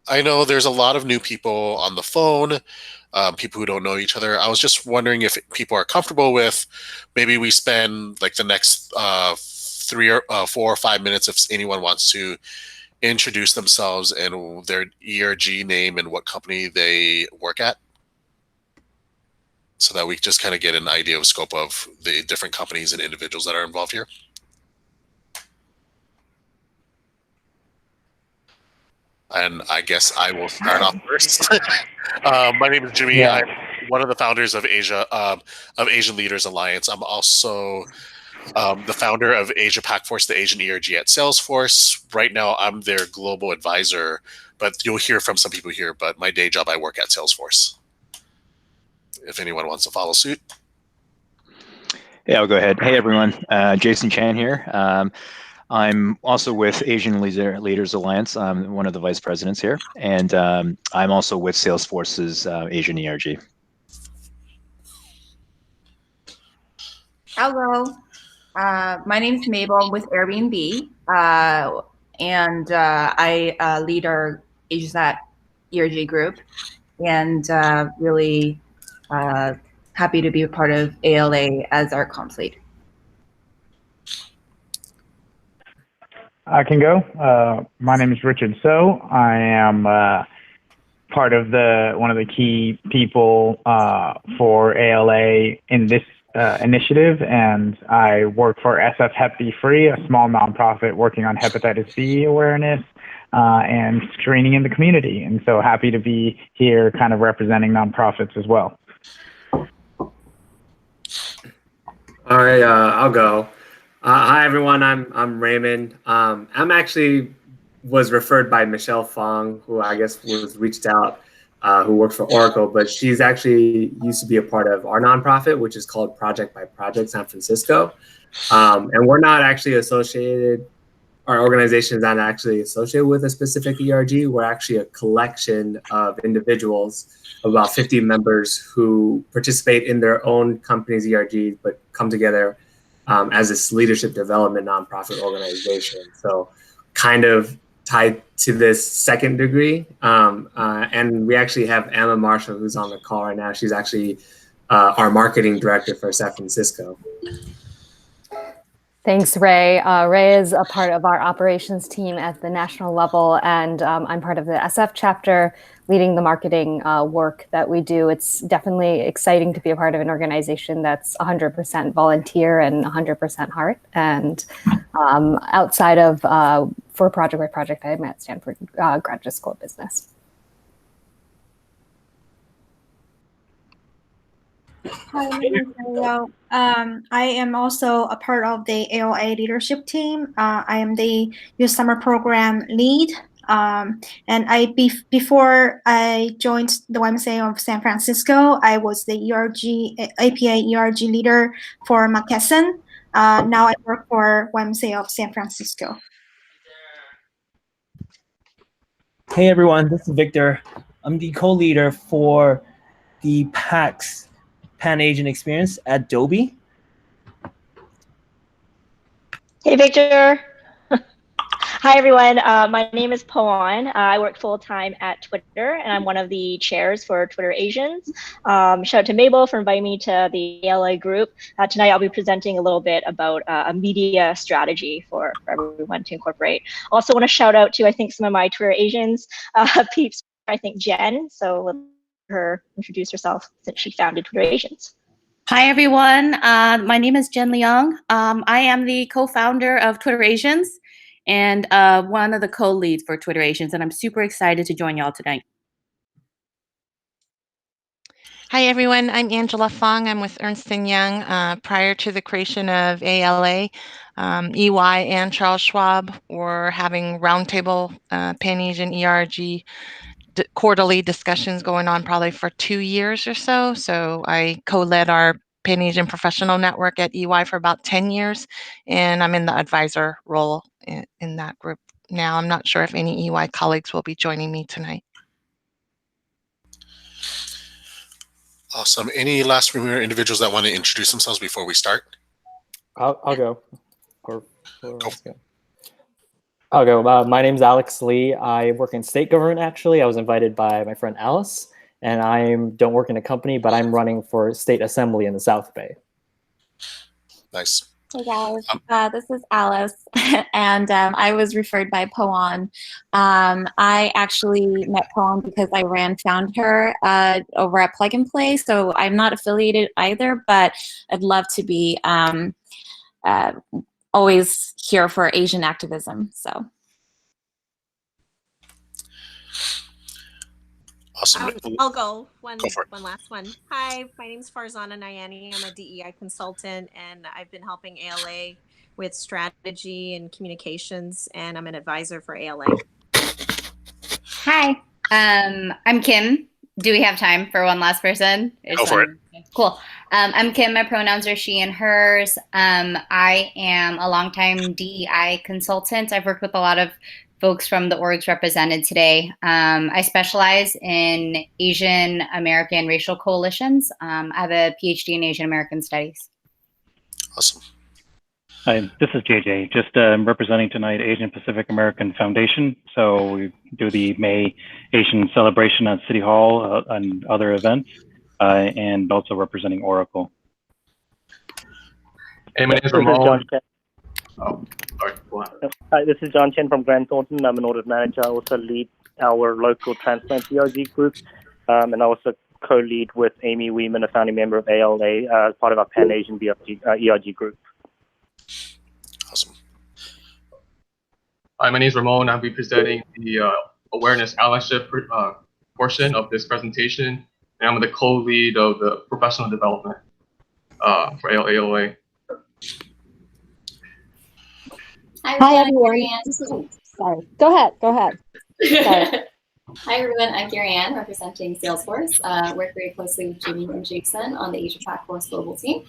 I know there's a lot of new people on the phone, people who don't know each other. I was just wondering if people are comfortable with maybe we spend like the next 4 or 5 minutes if anyone wants to introduce themselves and their ERG name and what company they work at, so that we just kind of get an idea of scope of the different companies and individuals that are involved here. And I guess I will start off first. My name is Jimmy. Yeah. I'm one of the founders of Asian Leaders Alliance. I'm also the founder of Asia Pac Force, the Asian ERG at Salesforce. Right now, I'm their global advisor, but you'll hear from some people here. But my day job, I work at Salesforce. If anyone wants to follow suit. Yeah, I'll go ahead. Hey, everyone. Jason Chan here. I'm also with Asian Leaders Alliance. I'm one of the vice presidents here. And I'm also with Salesforce's Asian ERG. Hello. My name is Mabel. I'm with Airbnb. And I lead our AsiaSat ERG group. And really happy to be a part of ALA as our comms lead. I can go. My name is Richard So. I am part of one of the key people for ALA in this initiative, and I work for SF Hep B Free, a small nonprofit working on hepatitis B awareness and screening in the community. And so happy to be here kind of representing nonprofits as well. All right, I'll go. Hi, everyone. I'm Raymond. I'm actually was referred by Michelle Fong, who I guess was reached out, who works for Oracle, but she's actually used to be a part of our nonprofit, which is called Project by Project San Francisco. And we're not actually associated, our organization is not actually associated with a specific ERG. We're actually a collection of individuals, about 50 members who participate in their own company's ERG, but come together as this leadership development nonprofit organization. So kind of tied to this second degree. And we actually have MMARC, who's on the call right now. She's actually our marketing director for San Francisco. Thanks, Ray. Ray is a part of our operations team at the national level, and I'm part of the SF chapter, leading the marketing work that we do. It's definitely exciting to be a part of an organization that's 100% volunteer and 100% heart. And outside of, for Project by Project, I'm at Stanford Graduate School of Business. Hi, my name is Ariel. I am also a part of the ALA leadership team. I am the youth summer program lead. And before I joined the YMCA of San Francisco, I was the APA ERG leader for McKesson. Now I work for YMCA of San Francisco. Hey everyone, this is Victor. I'm the co-leader for the PAX Pan-Asian Experience at Adobe. Hey Victor. Hi everyone, my name is Poan. I work full-time at Twitter and I'm one of the chairs for Twitter Asians. Shout out to Mabel for inviting me to the ALA group. Tonight I'll be presenting a little bit about a media strategy for everyone to incorporate. Also want to shout out to, I think, some of my Twitter Asians peeps, I think Jen, so let her introduce herself since she founded Twitter Asians. Hi everyone, my name is Jen Leong. I am the co-founder of Twitter Asians and one of the co-leads for Twitter Asians, and I'm super excited to join y'all tonight. Hi everyone, I'm Angela Fong. I'm with Ernst & Young. Prior to the creation of ALA, EY and Charles Schwab were having roundtable Pan-Asian ERG quarterly discussions going on probably for 2 years or so. So I co-led our Pan-Asian Professional Network at EY for about 10 years, and I'm in the advisor role in that group now. I'm not sure if any EY colleagues will be joining me tonight. Awesome. Any last remaining individuals that want to introduce themselves before we start? I'll go. Go. I'll go. My name's Alex Lee. I work in state government, actually. I was invited by my friend Alice, and I don't work in a company, but I'm running for state assembly in the South Bay. Nice. Hey guys, this is Alice, and I was referred by Poan. I actually met Poan because I found her over at Plug and Play, so I'm not affiliated either, but I'd love to be always here for Asian activism. So. Awesome. I'll go. One Go for it. last one. Hi, my name's Farzana Nayani. I'm a DEI consultant, and I've been helping ALA with strategy and communications, and I'm an advisor for ALA. Hi, I'm Kim. Do we have time for one last person? Go for it. Cool. I'm Kim. My pronouns are she and hers. I am a longtime DEI consultant. I've worked with a lot of folks from the orgs represented today. I specialize in Asian American racial coalitions. I have a PhD in Asian American studies. Awesome. Hi, this is JJ. Just representing tonight Asian Pacific American Foundation. So we do the May Asian celebration at City Hall and other events, and also representing Oracle. Hey, my name is Ramon. Hi, this is John Chen from Grand Thornton. I'm an audit manager. I also lead our local transplant ERG group, and I also co-lead with Amy Weeman, a founding member of ALA, as part of our Pan-Asian ERG group. Awesome. Hi, my name is Ramon. I'll be presenting the awareness allyship portion of this presentation, and I'm the co-lead of the professional development for ALA. Hi everyone. Sorry. Go ahead. Sorry. Hi everyone, I'm Gary Ann, representing Salesforce. Work very closely with Jimmy and Jason on the Asia Pac Force Global team.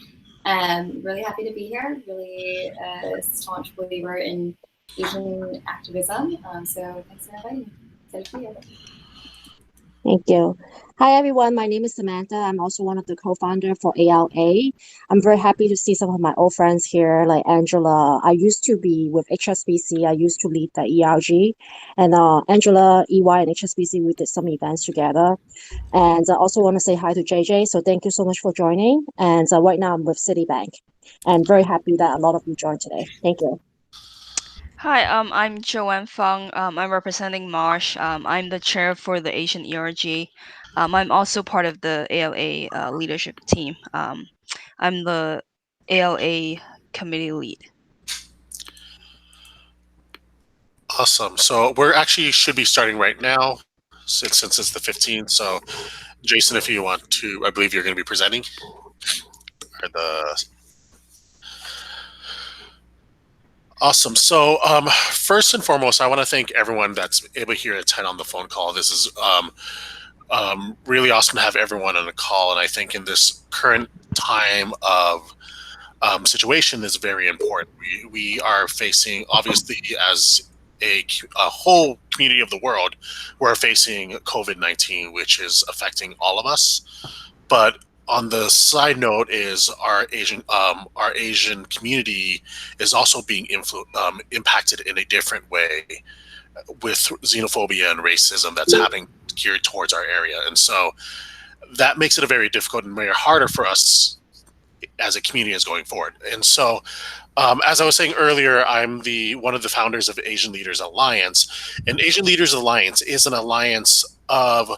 Really happy to be here. Really staunch believer in Asian activism. So thanks for inviting me. Excited to be here. Thank you. Hi everyone, my name is Samantha. I'm also one of the co-founders for ALA. I'm very happy to see some of my old friends here, like Angela. I used to be with HSBC. I used to lead the ERG. And Angela, EY, and HSBC, we did some events together. And I also want to say hi to JJ. So thank you so much for joining. And right now I'm with Citibank. And very happy that a lot of you joined today. Thank you. Hi, I'm Joanne Fong. I'm representing Marsh. I'm the chair for the Asian ERG. I'm also part of the ALA leadership team. I'm the ALA committee lead. Awesome. So we're actually should be starting right now since it's the 15th. So Jason, if you want to, I believe you're going to be presenting. Or the Awesome. So first and foremost, I want to thank everyone that's able here to attend on the phone call. This is really awesome to have everyone on a call. And I think in this current time of situation is very important. We are facing, obviously, as a whole community of the world, we're facing COVID-19, which is affecting all of us. But on the side note is our Asian community is also being impacted in a different way with xenophobia and racism that's happening geared towards our area. And so that makes it a very difficult and very harder for us as a community as going forward. And so as I was saying earlier, I'm one of the founders of Asian Leaders Alliance. And Asian Leaders Alliance is an alliance of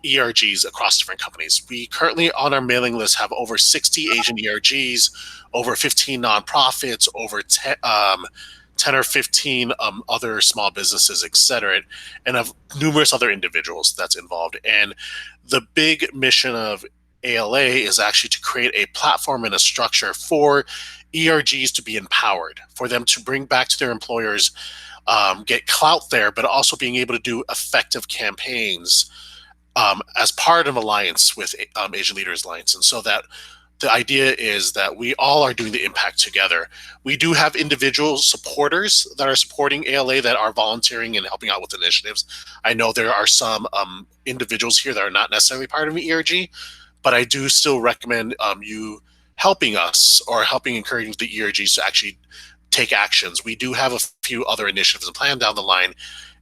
ERGs across different companies. We currently on our mailing list have over 60 Asian ERGs, over 15 nonprofits, over 10 or 15 other small businesses, etc., and of numerous other individuals that's involved. And the big mission of ALA is actually to create a platform and a structure for ERGs to be empowered, for them to bring back to their employers, get clout there, but also being able to do effective campaigns as part of an alliance with Asian Leaders Alliance. And so that the idea is that we all are doing the impact together. We do have individual supporters that are supporting ALA that are volunteering and helping out with initiatives. I know there are some individuals here that are not necessarily part of the ERG, but I do still recommend you helping us or helping encouraging the ERGs to actually take actions. We do have a few other initiatives planned down the line,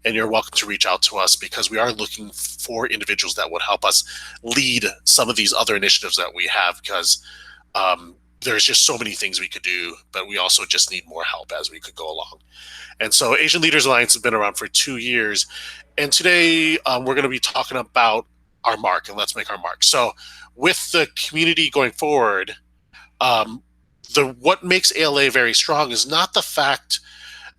and you're welcome to reach out to us because we are looking for individuals that would help us lead some of these other initiatives that we have, because there's just so many things we could do, but we also just need more help as we could go along. And so Asian Leaders Alliance has been around for 2 years, and today we're going to be talking about our mark, and let's make our mark. So with the community going forward, what makes ALA very strong is not the fact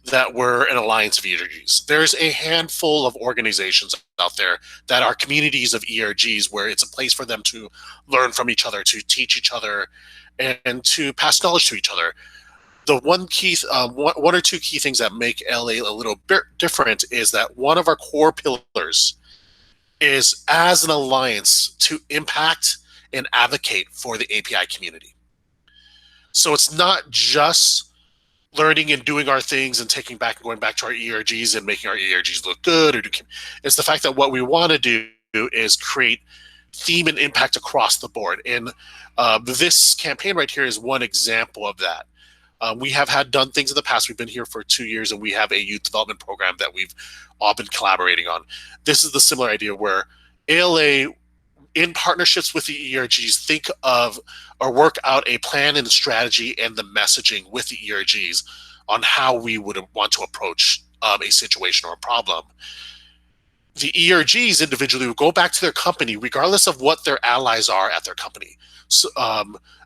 that we're an alliance of ERGs. There's a handful of organizations out there that are communities of ERGs, where it's a place for them to learn from each other, to teach each other, and to pass knowledge to each other. The one or two key things that make LA a little bit different is that one of our core pillars is, as an alliance, to impact and advocate for the API community. So it's not just learning and doing our things and going back to our ERGs and making our ERGs look good. It's the fact that what we want to do is create theme and impact across the board. And this campaign right here is one example of that. We have done things in the past. We've been here for 2 years, and we have a youth development program that we've all been collaborating on. This is the similar idea where ALA, in partnerships with the ERGs, think of or work out a plan and strategy and the messaging with the ERGs on how we would want to approach a situation or a problem. The ERGs individually will go back to their company, regardless of what their allies are at their company. So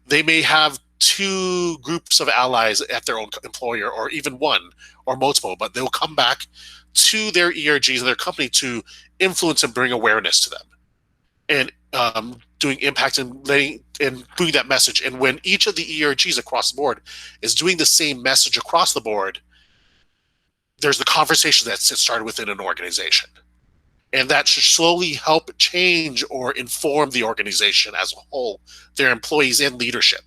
they may have 2 groups of allies at their own employer, or even 1 or multiple, but they'll come back to their ERGs and their company to influence and bring awareness to them, and doing impact and doing that message. And when each of the ERGs across the board is doing the same message across the board, there's the conversation that started within an organization. And that should slowly help change or inform the organization as a whole, their employees and leadership.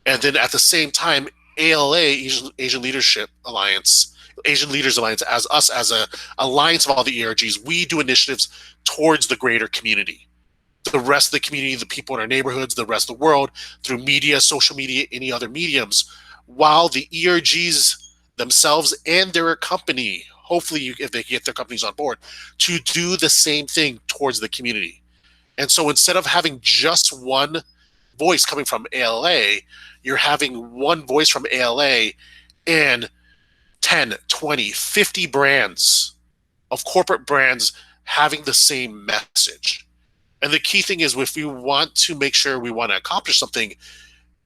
And then at the same time, ALA, Asian Leaders Alliance, as us, as a alliance of all the ERGs, we do initiatives towards the greater community. The rest of the community, the people in our neighborhoods, the rest of the world, through media, social media, any other mediums, while the ERGs themselves and their company, hopefully if they get their companies on board, to do the same thing towards the community. And so instead of having just one voice coming from ALA, you're having one voice from ALA and 10, 20, 50 brands of corporate brands having the same message. And the key thing is, if we want to make sure we want to accomplish something,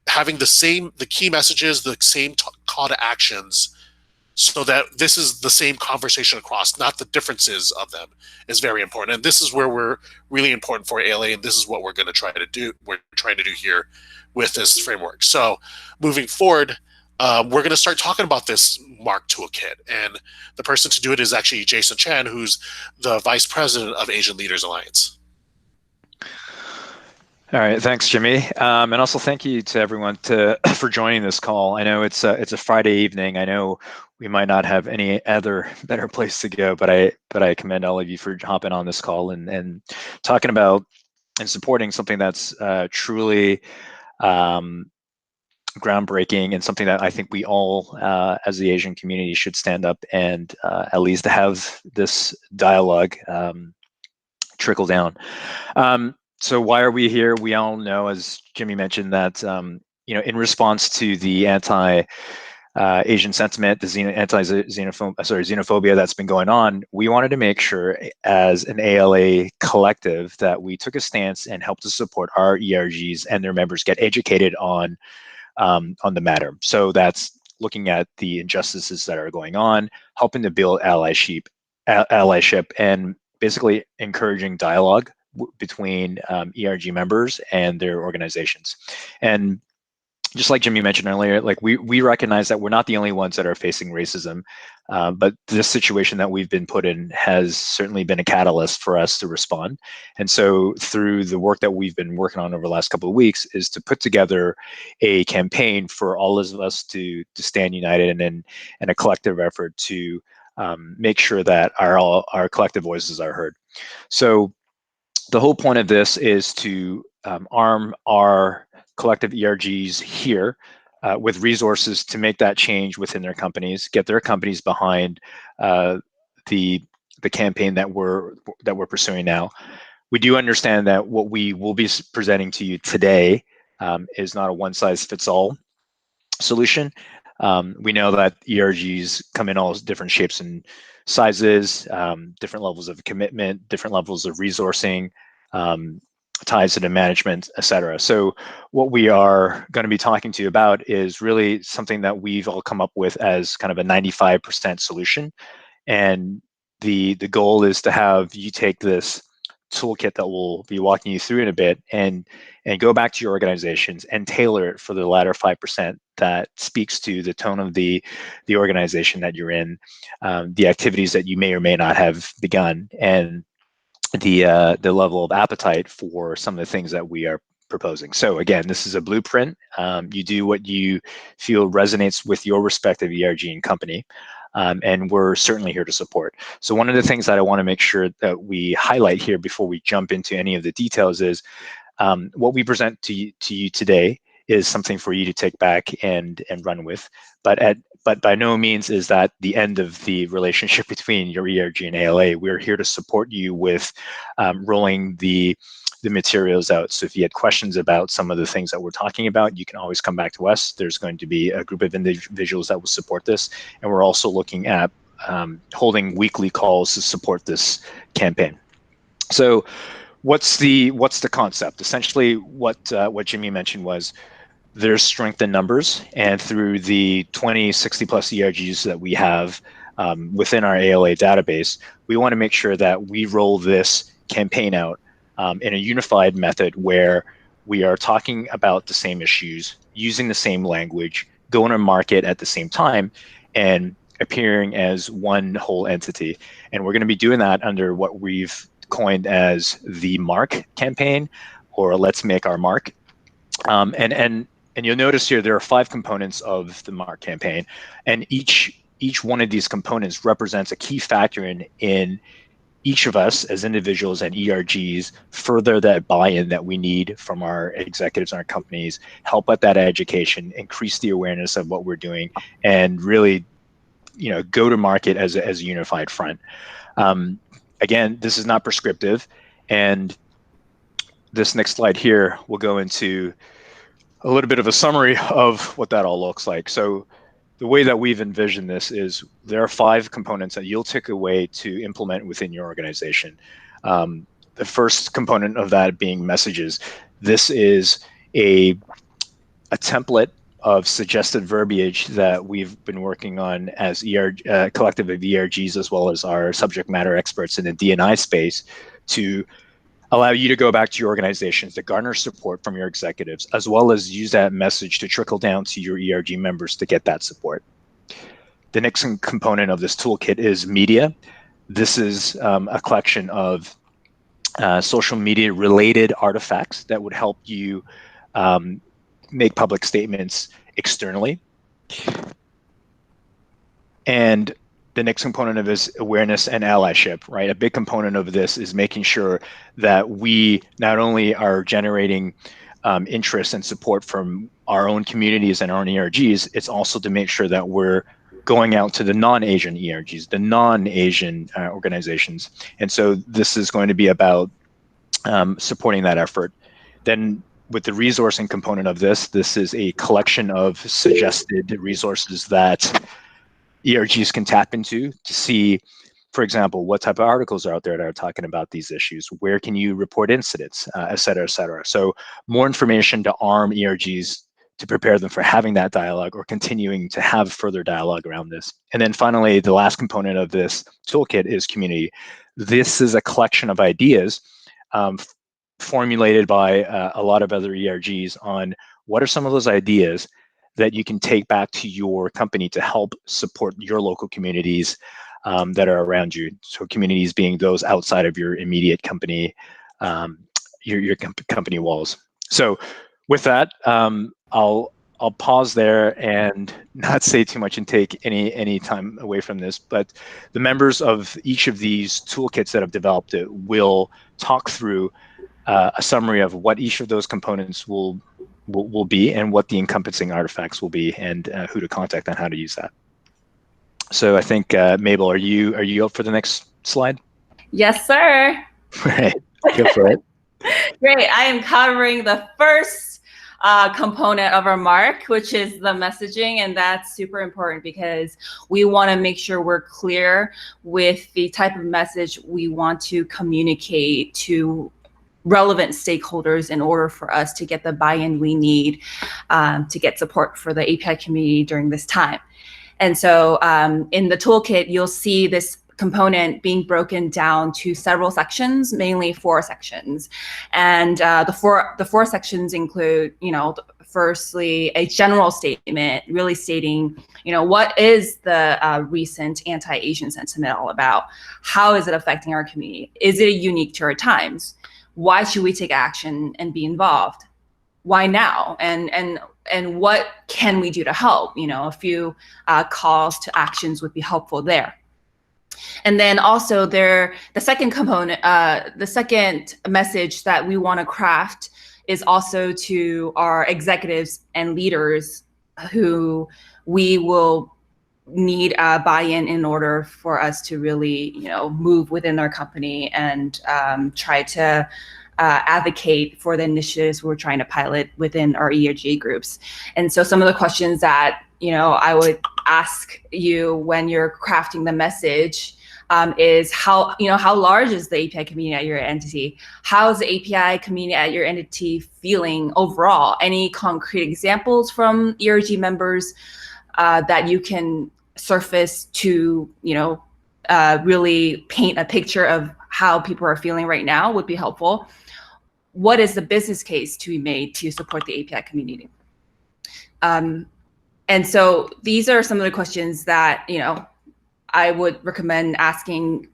having the key messages, the same call to actions, so that this is the same conversation across, not the differences of them, is very important. And this is where we're really important for ALA, and this is what we're going to try to do. We're trying to do here with this framework. So moving forward, we're going to start talking about this MMARC toolkit. And the person to do it is actually Jason Chan, who's the Vice President of Asian Leaders Alliance. All right, thanks, Jimmy, and also thank you to everyone for joining this call. I know it's a Friday evening. I know we might not have any other better place to go, but I commend all of you for hopping on this call and talking about and supporting something that's truly groundbreaking, and something that I think we all, as the Asian community, should stand up and at least have this dialogue trickle down. So why are we here? We all know, as Jimmy mentioned, that in response to the anti-Asian sentiment, the xenophobia that's been going on, we wanted to make sure, as an ALA collective, that we took a stance and helped to support our ERGs and their members get educated on the matter. So that's looking at the injustices that are going on, helping to build allyship, and basically encouraging dialogue between ERG members and their organizations. And just like Jimmy mentioned earlier, like we recognize that we're not the only ones that are facing racism, but this situation that we've been put in has certainly been a catalyst for us to respond. And so through the work that we've been working on over the last couple of weeks is to put together a campaign for all of us to stand united and a collective effort to make sure that our collective voices are heard. So the whole point of this is to arm our collective ERGs here with resources to make that change within their companies, get their companies behind the campaign that we're pursuing now. We do understand that what we will be presenting to you today is not a one-size-fits-all solution. We know that ERGs come in all different shapes and sizes, different levels of commitment, different levels of resourcing, ties to the management, et cetera. So what we are going to be talking to you about is really something that we've all come up with as kind of a 95% solution. And the goal is to have you take this toolkit that we'll be walking you through in a bit and go back to your organizations and tailor it for the latter 5% that speaks to the tone of the organization that you're in, the activities that you may or may not have begun, and the level of appetite for some of the things that we are proposing. So again, this is a blueprint. You do what you feel resonates with your respective ERG and company. And we're certainly here to support. So one of the things that I want to make sure that we highlight here before we jump into any of the details is what we present to you today is something for you to take back and run with. But by no means is that the end of the relationship between your ERG and ALA. We're here to support you with rolling the materials out. So if you had questions about some of the things that we're talking about, you can always come back to us. There's going to be a group of individuals that will support this. And we're also looking at holding weekly calls to support this campaign. So what's the concept? Essentially what Jimmy mentioned was there's strength in numbers, and through the 20, 60 plus ERGs that we have within our ALA database, we want to make sure that we roll this campaign out in a unified method where we are talking about the same issues, using the same language, going to market at the same time, and appearing as one whole entity. And we're going to be doing that under what we've coined as the MMARC campaign, or Let's Make Our Mark. And you'll notice here there are 5 components of the MMARC campaign, and each one of these components represents a key factor in each of us as individuals and ERGs further that buy-in that we need from our executives and our companies, help with that education, increase the awareness of what we're doing, and really, go to market as a unified front. Again, this is not prescriptive, and this next slide here will go into a little bit of a summary of what that all looks like. So the way that we've envisioned this is there are 5 components that you'll take away to implement within your organization. The first component of that being messages. This is a template of suggested verbiage that we've been working on as collective of ERGs, as well as our subject matter experts in the D&I space, to allow you to go back to your organizations to garner support from your executives, as well as use that message to trickle down to your ERG members to get that support. The next component of this toolkit is media. This is a collection of social media related artifacts that would help you make public statements externally. And the next component of this is awareness and allyship, right? A big component of this is making sure that we not only are generating interest and support from our own communities and our own ERGs, it's also to make sure that we're going out to the non-Asian ERGs, the non-Asian organizations. And so this is going to be about supporting that effort. Then with the resourcing component of this is a collection of suggested resources that ERGs can tap into to see, for example, what type of articles are out there that are talking about these issues, where can you report incidents, et cetera, et cetera. So more information to arm ERGs to prepare them for having that dialogue or continuing to have further dialogue around this. And then finally, the last component of this toolkit is community. This is a collection of ideas formulated by a lot of other ERGs on what are some of those ideas that you can take back to your company to help support your local communities that are around you. So communities being those outside of your immediate company, your company walls. So with that, I'll pause there and not say too much and take any time away from this, but the members of each of these toolkits that have developed it will talk through a summary of what each of those components will will be, and what the encompassing artifacts will be, and who to contact on how to use that. So I think Mabel, are you up for the next slide? Yes, sir. Right, go for it. Great. I am covering the first component of our MMARC, which is the messaging, and that's super important because we want to make sure we're clear with the type of message we want to communicate to relevant stakeholders in order for us to get the buy-in we need to get support for the API community during this time. And so in the toolkit, you'll see this component being broken down to several sections, mainly 4 sections. And the four sections include, firstly, a general statement really stating, what is the recent anti-Asian sentiment all about? How is it affecting our community? Is it unique to our times? Why should we take action and be involved? Why now? And what can we do to help? A few calls to actions would be helpful there. And then also the second component, the second message that we want to craft is also to our executives and leaders who we will need buy-in in order for us to really, move within our company and try to advocate for the initiatives we're trying to pilot within our ERG groups. And so some of the questions that, I would ask you when you're crafting the message is how large is the API community at your entity? How is the API community at your entity feeling overall? Any concrete examples from ERG members that you can surface to, really paint a picture of how people are feeling right now would be helpful. What is the business case to be made to support the API community? And so these are some of the questions that, I would recommend asking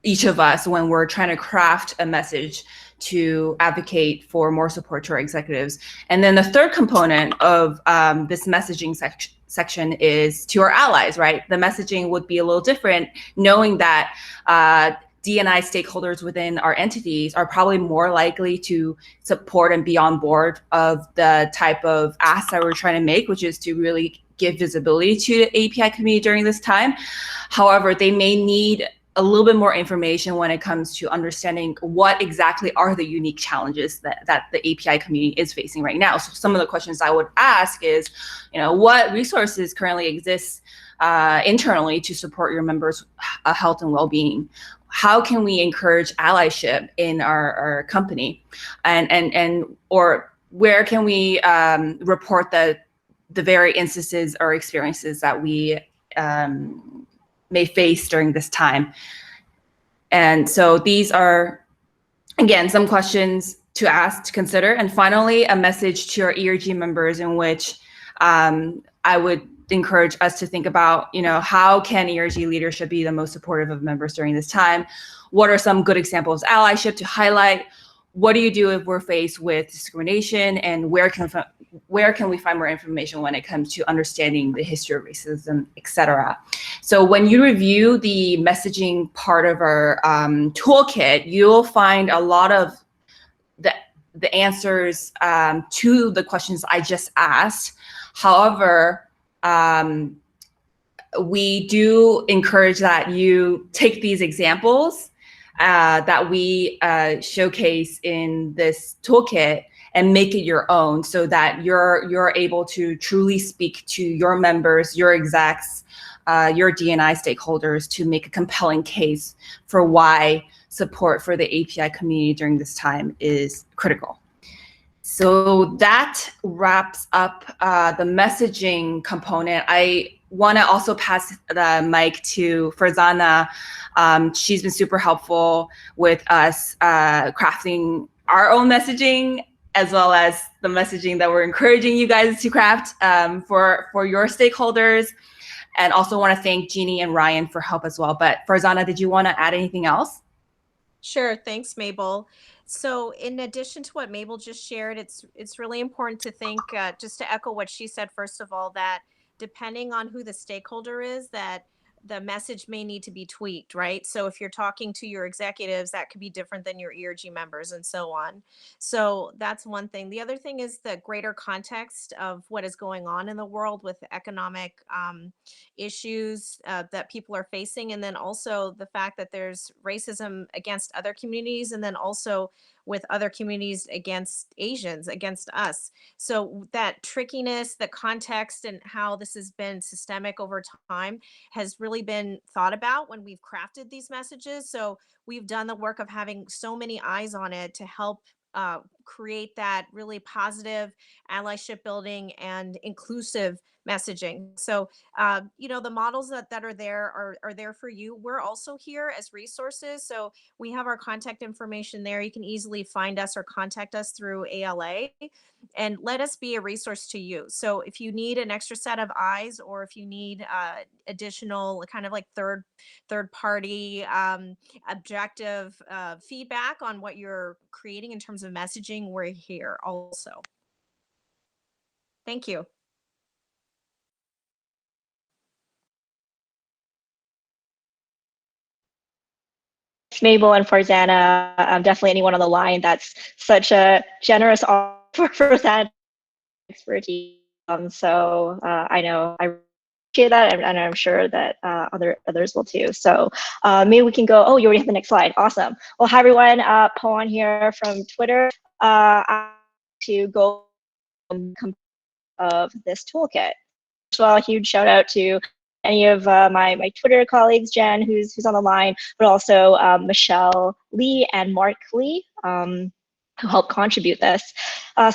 each of us when we're trying to craft a message to advocate for more support to our executives. And then the third component of this messaging section is to our allies, right? The messaging would be a little different, knowing that D&I stakeholders within our entities are probably more likely to support and be on board of the type of ask that we're trying to make, which is to really give visibility to the API community during this time. However, they may need a little bit more information when it comes to understanding what exactly are the unique challenges that the API community is facing right now. So some of the questions I would ask is, what resources currently exist internally to support your members' health and well-being? How can we encourage allyship in our company, or where can we report the very instances or experiences that we may face during this time? And so these are, again, some questions to ask, to consider. And finally, a message to our ERG members in which I would encourage us to think about, how can ERG leadership be the most supportive of members during this time? What are some good examples of allyship to highlight? What do you do if we're faced with discrimination, and where can we find more information when it comes to understanding the history of racism, et cetera? So when you review the messaging part of our toolkit, you'll find a lot of the answers to the questions I just asked. However, we do encourage that you take these examples that we showcase in this toolkit and make it your own, so that you're able to truly speak to your members, your execs, your D&I stakeholders to make a compelling case for why support for the API community during this time is critical. So that wraps up the messaging component. I want to also pass the mic to Farzana. She's been super helpful with us crafting our own messaging, as well as the messaging that we're encouraging you guys to craft for your stakeholders. And also want to thank Jeannie and Ryan for help as well. But Farzana, did you want to add anything else? Sure. Thanks, Mabel. So in addition to what Mabel just shared, it's really important to think, just to echo what she said, first of all, that depending on who the stakeholder is, that the message may need to be tweaked, right? So if you're talking to your executives, that could be different than your ERG members and so on. So that's one thing. The other thing is the greater context of what is going on in the world with economic issues that people are facing. And then also the fact that there's racism against other communities, and then also with other communities against Asians, against us. So that trickiness, the context, and how this has been systemic over time has really been thought about when we've crafted these messages. So we've done the work of having so many eyes on it to help create that really positive allyship building and inclusive messaging. So, you know, the models that are there are there for you. We're also here as resources. So we have our contact information there. You can easily find us or contact us through ALA, and let us be a resource to you. So if you need an extra set of eyes, or if you need additional kind of like third party objective feedback on what you're creating in terms of messaging, we're here also. Thank you. Mabel and Farzana, definitely anyone on the line. That's such a generous offer for that expertise. So I know I appreciate that, and I'm sure that others will too. So maybe we can go. Oh, you already have the next slide. Awesome. Well, hi everyone. Pawan here from Twitter. To go of this toolkit. First of all, a huge shout out to any of my Twitter colleagues, Jen, who's on the line, but also Michelle Lee and Mark Lee, who helped contribute this.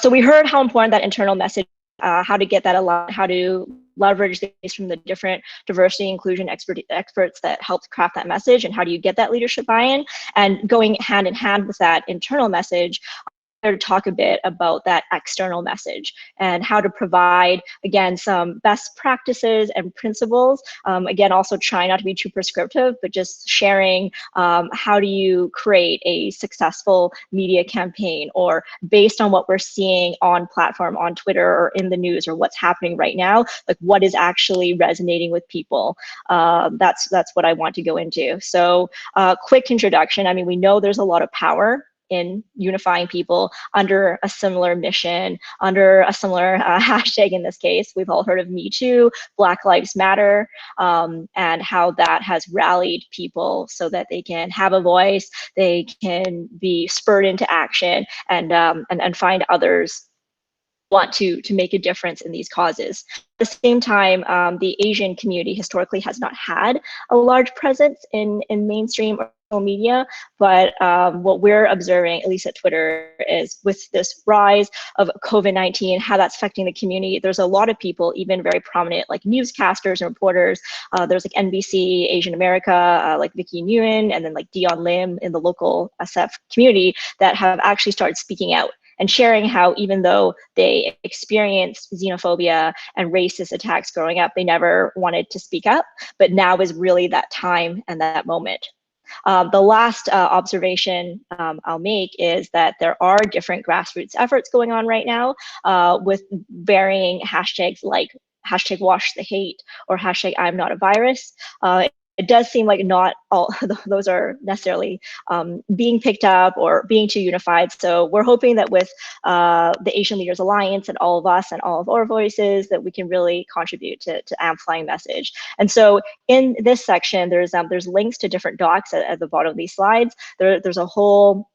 So we heard how important that internal message, how to get that aligned, how to leverage these from the different diversity inclusion experts that helped craft that message, and how do you get that leadership buy-in, and going hand in hand with that internal message, to talk a bit about that external message and how to provide, again, some best practices and principles. Again, also try not to be too prescriptive, but just sharing how do you create a successful media campaign, or based on what we're seeing on platform, on Twitter, or in the news, or what's happening right now, like what is actually resonating with people. That's what I want to go into. So quick introduction. I mean, we know there's a lot of power in unifying people under a similar mission, under a similar hashtag in this case. We've all heard of Me Too, Black Lives Matter, and how that has rallied people so that they can have a voice, they can be spurred into action, and find others want to make a difference in these causes. At the same time, the Asian community historically has not had a large presence in mainstream or social media, but what we're observing, at least at Twitter, is with this rise of COVID-19, how that's affecting the community. There's a lot of people, even very prominent like newscasters and reporters. There's like NBC Asian America, like Vicky Nguyen, and then like Dion Lim in the local SF community, that have actually started speaking out and sharing how, even though they experienced xenophobia and racist attacks growing up, they never wanted to speak up, but now is really that time and that moment. The last observation I'll make is that there are different grassroots efforts going on right now with varying hashtags, like hashtag wash the hate or hashtag I'm not a virus. It does seem like not all those are necessarily being picked up or being too unified. So we're hoping that with the Asian Leaders Alliance and all of us and all of our voices, that we can really contribute to amplifying message. And so in this section, there's links to different docs at the bottom of these slides. There's a whole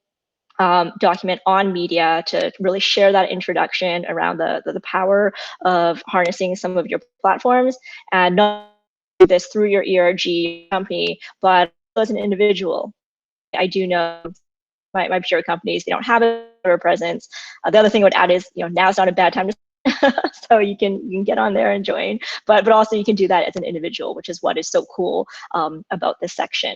document on media to really share that introduction around the power of harnessing some of your platforms, and not do this through your ERG company, but as an individual. I do know my pure companies, they don't have a presence. The other thing I would add is, now's not a bad time to so you can get on there and join, but also you can do that as an individual, which is what is so cool about this section.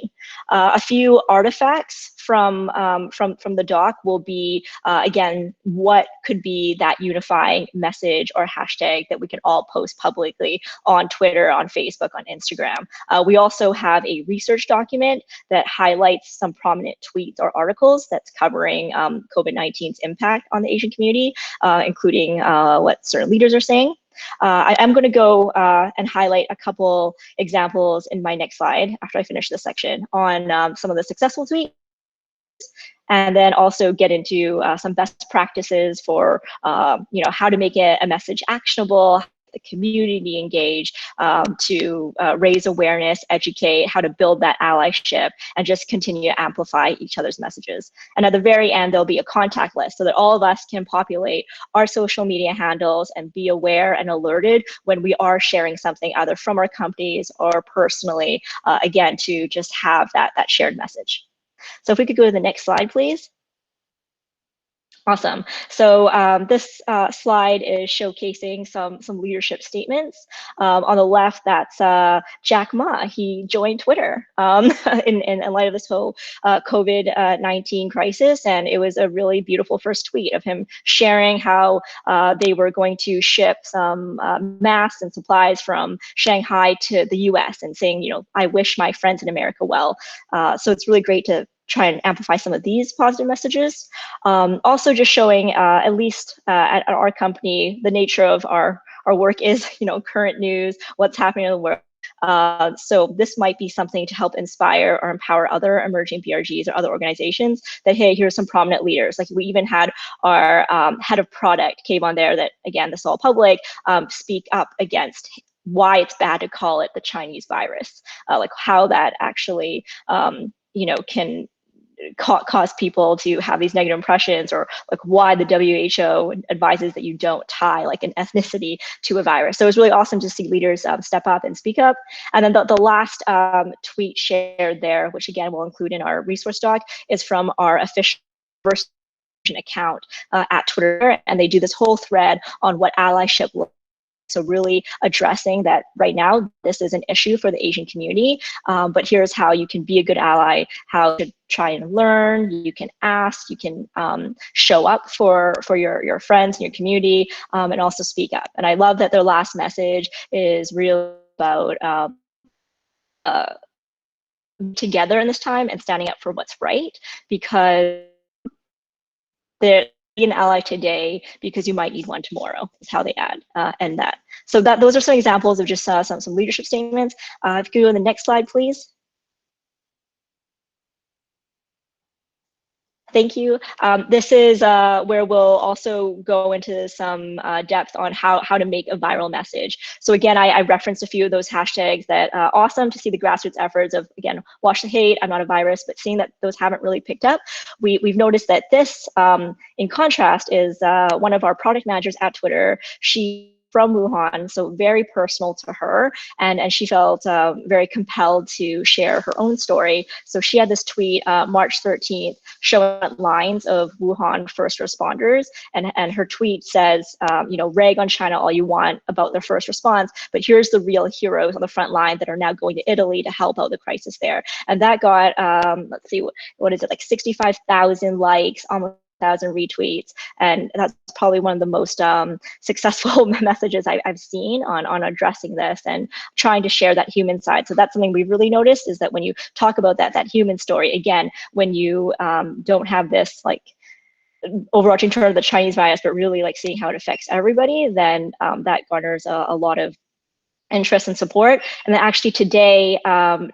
A few artifacts from the doc will be, again, what could be that unifying message or hashtag that we can all post publicly on Twitter, on Facebook, on Instagram. We also have a research document that highlights some prominent tweets or articles that's covering COVID-19's impact on the Asian community, including what certain leaders are saying. I'm going to go and highlight a couple examples in my next slide after I finish this section on some of the successful tweets, and then also get into some best practices for how to make a message actionable, the community engage, to raise awareness, educate, how to build that allyship, and just continue to amplify each other's messages. And at the very end, there'll be a contact list so that all of us can populate our social media handles and be aware and alerted when we are sharing something either from our companies or personally, again, to just have that shared message. So if we could go to the next slide, please. Awesome. So this slide is showcasing some leadership statements. On the left, that's Jack Ma. He joined Twitter in light of this whole COVID-19 crisis, and it was a really beautiful first tweet of him sharing how they were going to ship some masks and supplies from Shanghai to the U.S. and saying, I wish my friends in America well. So it's really great to try and amplify some of these positive messages. Also just showing, at least at our company, the nature of our work is, current news, what's happening in the world. So this might be something to help inspire or empower other emerging BRGs or other organizations that, hey, here's some prominent leaders. Like we even had our head of product came on there that, again, this is all public, speak up against why it's bad to call it the Chinese virus, like how that actually, can cause people to have these negative impressions, or like why the WHO advises that you don't tie like an ethnicity to a virus. So it was really awesome to see leaders step up and speak up. And then the last tweet shared there, which again we'll include in our resource doc, is from our official account at Twitter, and they do this whole thread on what allyship looks like. So really addressing that right now, this is an issue for the Asian community, but here's how you can be a good ally, how to try and learn, you can ask, you can show up for your friends and your community, and also speak up. And I love that their last message is really about together in this time and standing up for what's right, because they're an ally today because you might need one tomorrow, is how they add and that. So those are some examples of just some leadership statements. If you could go to the next slide, please. Thank you. This is where we'll also go into some depth on how to make a viral message. So again, I referenced a few of those hashtags that awesome to see the grassroots efforts of, again, Watch the Hate, I'm not a virus, but seeing that those haven't really picked up. We've noticed that this, in contrast, is one of our product managers at Twitter. She from Wuhan, so very personal to her, and she felt very compelled to share her own story. So she had this tweet March 13th showing lines of Wuhan first responders, and her tweet says, rag on China all you want about their first response, but here's the real heroes on the front line that are now going to Italy to help out the crisis there. And that got, let's see, what is it, like 65,000 likes, almost 1,000 retweets, and that's probably one of the most successful messages I've seen on addressing this and trying to share that human side. So that's something we've really noticed, is that when you talk about that human story, again, when you don't have this like overarching term of the Chinese virus, but really like seeing how it affects everybody, then that garners a lot of interest and support. And then actually today,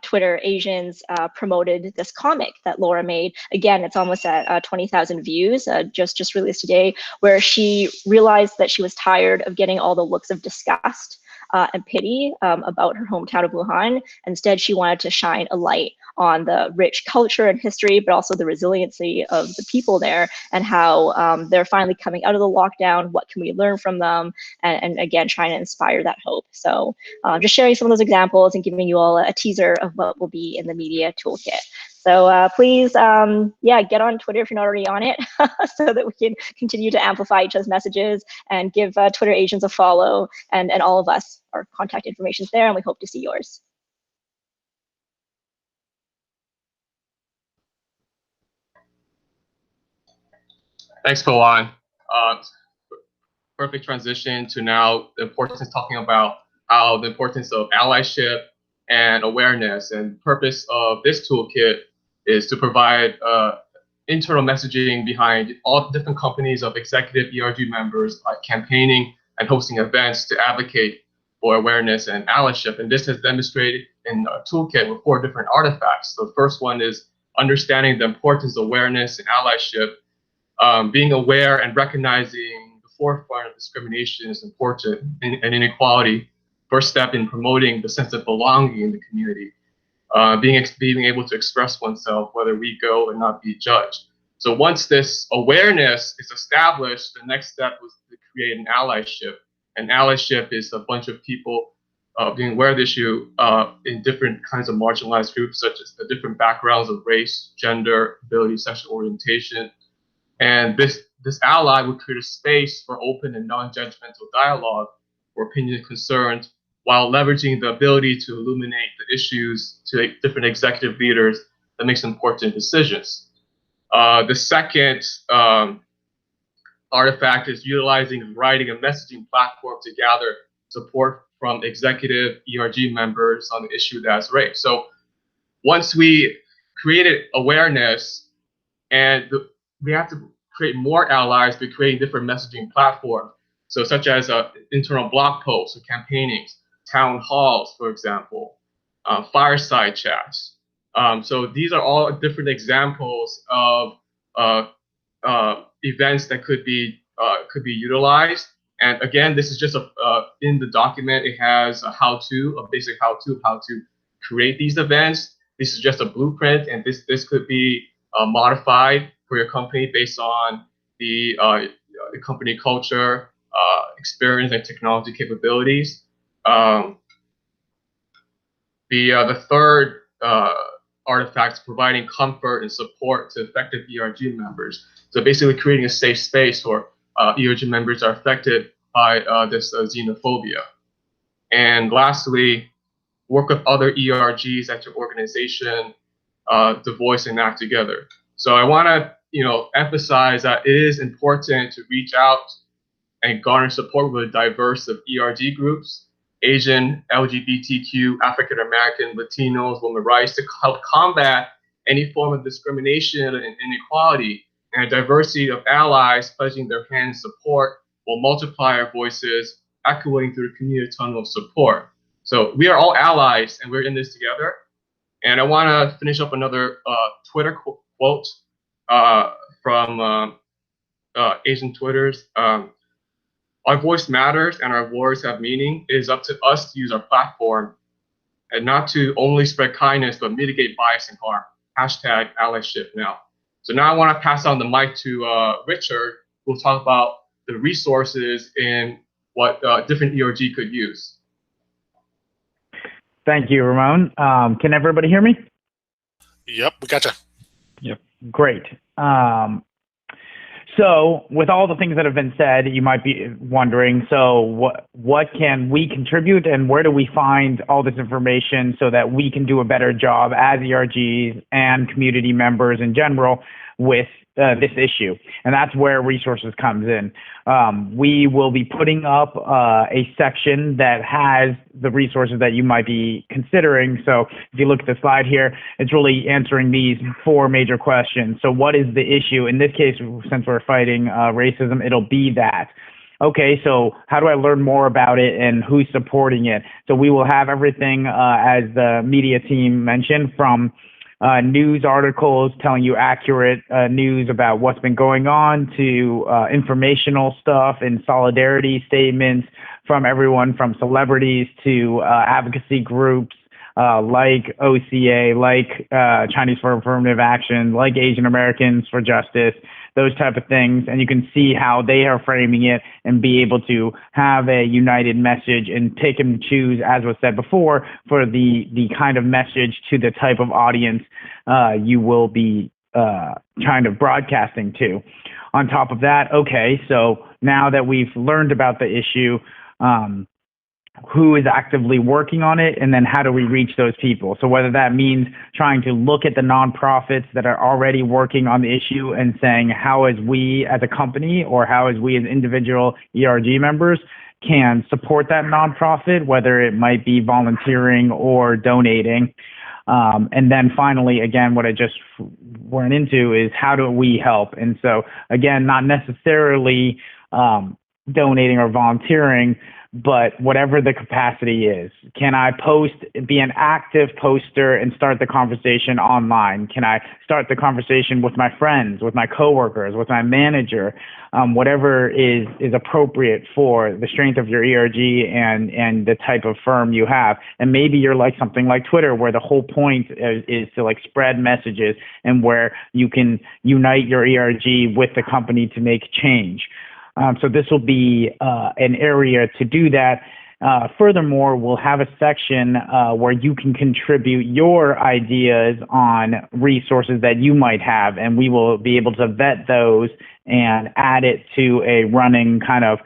Twitter Asians promoted this comic that Laura made. Again, it's almost at 20,000 views, just released today, where she realized that she was tired of getting all the looks of disgust and pity about her hometown of Wuhan. Instead, she wanted to shine a light on the rich culture and history, but also the resiliency of the people there, and how they're finally coming out of the lockdown. What can we learn from them? And again, trying to inspire that hope. So just sharing some of those examples and giving you all a teaser of what will be in the media toolkit. So please, get on Twitter if you're not already on it, so that we can continue to amplify each other's messages and give Twitter Asians a follow, and all of us, our contact information is there, and we hope to see yours. Thanks, Pawan. Perfect transition to now the importance of talking about how the importance of allyship and awareness. And purpose of this toolkit is to provide internal messaging behind all different companies of executive ERG members campaigning and hosting events to advocate for awareness and allyship. And this is demonstrated in a toolkit with 4 different artifacts. So the first one is understanding the importance of awareness and allyship. Being aware and recognizing the forefront of discrimination is important, and inequality. First step in promoting the sense of belonging in the community. Being able to express oneself, whether we go and not be judged. So once this awareness is established, the next step was to create an allyship. An allyship is a bunch of people being aware of the issue in different kinds of marginalized groups, such as the different backgrounds of race, gender, ability, sexual orientation. And this ally would create a space for open and non-judgmental dialogue for opinion and concerns, while leveraging the ability to illuminate the issues to different executive leaders that makes important decisions. The second artifact is utilizing and writing a messaging platform to gather support from executive ERG members on the issue that's raised. So once we created awareness, and we have to create more allies by creating different messaging platforms, so such as internal blog posts or campaignings, town halls, for example, fireside chats. So these are all different examples of events that could be utilized. And again, this is just in the document. It has a how-to, a basic how-to of how to create these events. This is just a blueprint, and this could be modified for your company based on the company culture, experience, and technology capabilities. The third artifact is providing comfort and support to effective ERG members. So basically creating a safe space where ERG members are affected by this xenophobia. And lastly, work with other ERGs at your organization to voice and act together. So I want to emphasize that it is important to reach out and garner support with a diverse of ERG groups, Asian, LGBTQ, African American, Latinos, women's rights, to help combat any form of discrimination and inequality. And a diversity of allies pledging their hand in support will multiply our voices, echoing through the community tunnel of support. So we are all allies, and we're in this together. And I want to finish up another Twitter quote from Asian Twitters. Our voice matters and our words have meaning. It is up to us to use our platform and not to only spread kindness, but mitigate bias and harm. Hashtag allyship now. So now I want to pass on the mic to Richard, who will talk about the resources and what different ERG could use. Thank you, Ramon. Can everybody hear me? Yep, we gotcha. Yep. Great. So with all the things that have been said, you might be wondering, so what can we contribute, and where do we find all this information so that we can do a better job as ERGs and community members in general with this issue? And that's where resources comes in. We will be putting up a section that has the resources that you might be considering. So if you look at the slide here, it's really answering these 4 major questions. So what is the issue? In this case, since we're fighting racism, it'll be that. Okay, so how do I learn more about it and who's supporting it? So we will have everything, as the media team mentioned, from news articles telling you accurate news about what's been going on to informational stuff and solidarity statements from everyone from celebrities to advocacy groups like OCA, like Chinese for Affirmative Action, like Asian Americans for Justice, those type of things. And you can see how they are framing it and be able to have a united message and pick and choose, as was said before, for the kind of message to the type of audience you will be kind of broadcasting to. On top of that, okay, so now that we've learned about the issue, who is actively working on it, and then how do we reach those people? So whether that means trying to look at the nonprofits that are already working on the issue and saying how is we as a company or how is we as individual ERG members can support that nonprofit, whether it might be volunteering or donating. And then finally, again, what I just went into is how do we help? And so again, not necessarily donating or volunteering, but whatever the capacity is. Can I be an active poster and start the conversation online? Can I start the conversation with my friends, with my coworkers, with my manager, whatever is appropriate for the strength of your ERG and the type of firm you have. And maybe you're like something like Twitter, where the whole point is to like spread messages and where you can unite your ERG with the company to make change. So this will be an area to do that. Furthermore, we'll have a section where you can contribute your ideas on resources that you might have, and we will be able to vet those and add it to a running kind of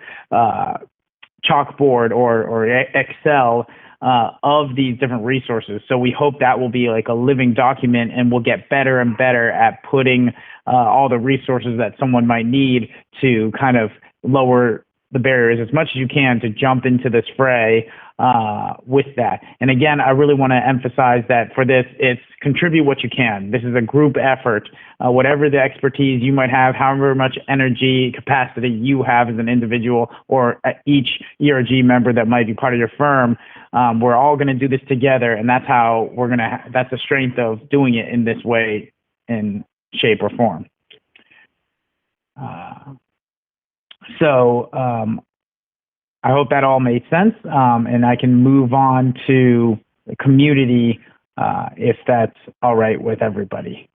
chalkboard or Excel of these different resources. So we hope that will be like a living document, and we'll get better and better at putting all the resources that someone might need to kind of lower the barriers as much as you can to jump into this fray with that. And again, I really want to emphasize that for this, it's contribute what you can. This is a group effort. Whatever the expertise you might have, however much energy capacity you have as an individual or each ERG member that might be part of your firm, we're all going to do this together, and that's how we're going to. That's the strength of doing it in this way, in shape or form. So I hope that all made sense, and I can move on to the community if that's all right with everybody.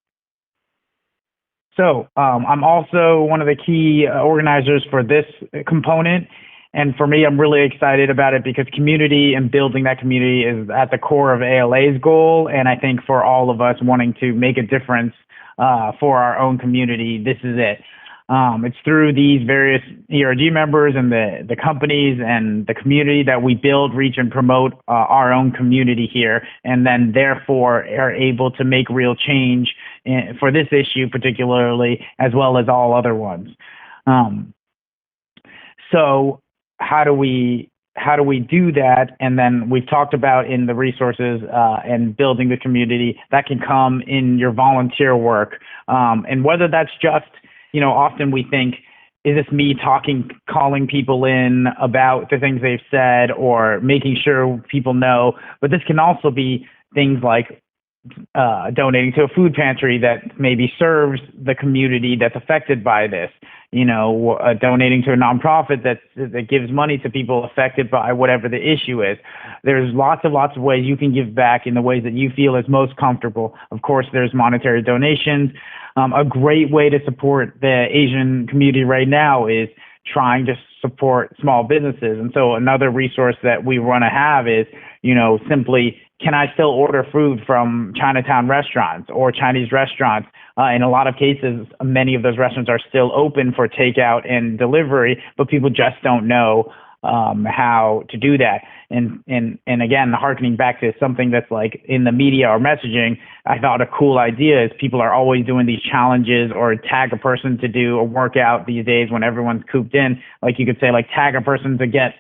So I'm also one of the key organizers for this component. And for me, I'm really excited about it because community and building that community is at the core of ALA's goal. And I think for all of us wanting to make a difference for our own community, this is it. It's through these various ERG members and the companies and the community that we build, reach, and promote our own community here, and then therefore are able to make real change for this issue particularly, as well as all other ones. So how do we do that? And then we've talked about in the resources and building the community that can come in your volunteer work, and whether that's just, often we think, is this me calling people in about the things they've said or making sure people know? But this can also be things like donating to a food pantry that maybe serves the community that's affected by this, donating to a nonprofit that gives money to people affected by whatever the issue is. There's lots of ways you can give back in the ways that you feel is most comfortable. Of course, there's monetary donations. A great way to support the Asian community right now is trying to support small businesses. And so another resource that we want to have is, simply, can I still order food from Chinatown restaurants or Chinese restaurants? In a lot of cases, many of those restaurants are still open for takeout and delivery, but people just don't know how to do that. And again, harkening back to something that's like in the media or messaging, I thought a cool idea is people are always doing these challenges or tag a person to do a workout these days when everyone's cooped in. Like you could say, like, tag a person to get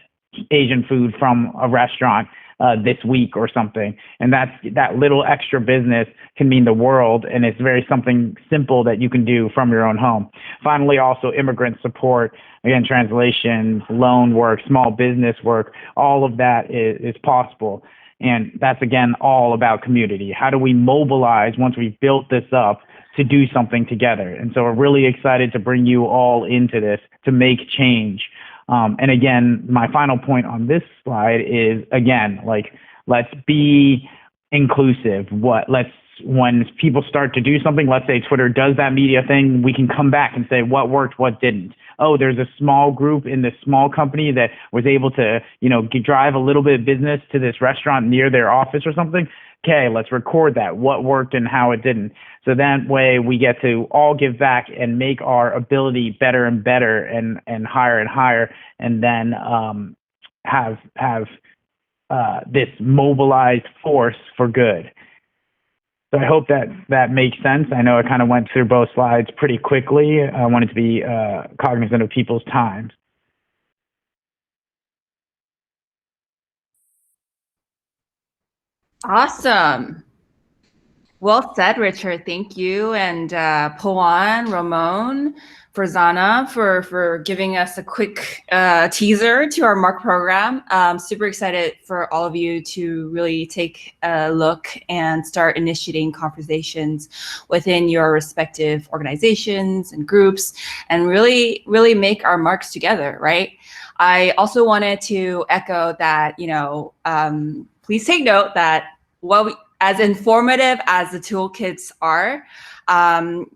Asian food from a restaurant this week or something. And that little extra business can mean the world, and it's something simple that you can do from your own home. Finally, also immigrant support, again, translations, loan work, small business work, all of that is possible. And that's, again, all about community. How do we mobilize once we've built this up to do something together? And so we're really excited to bring you all into this to make change. And again, my final point on this slide is, again, like, let's be inclusive. When people start to do something, let's say Twitter does that media thing, we can come back and say what worked, what didn't. Oh, there's a small group in this small company that was able to, drive a little bit of business to this restaurant near their office or something. Okay, let's record that, what worked and how it didn't. So that way we get to all give back and make our ability better and better and higher, and then have this mobilized force for good. So I hope that makes sense. I know I kind of went through both slides pretty quickly. I wanted to be cognizant of people's time. Awesome. Well said, Richard. Thank you. And Poan, Ramon, Zana for giving us a quick teaser to our MMARC program. Super excited for all of you to really take a look and start initiating conversations within your respective organizations and groups, and really make our marks together, right? I also wanted to echo that, please take note that as informative as the toolkits are,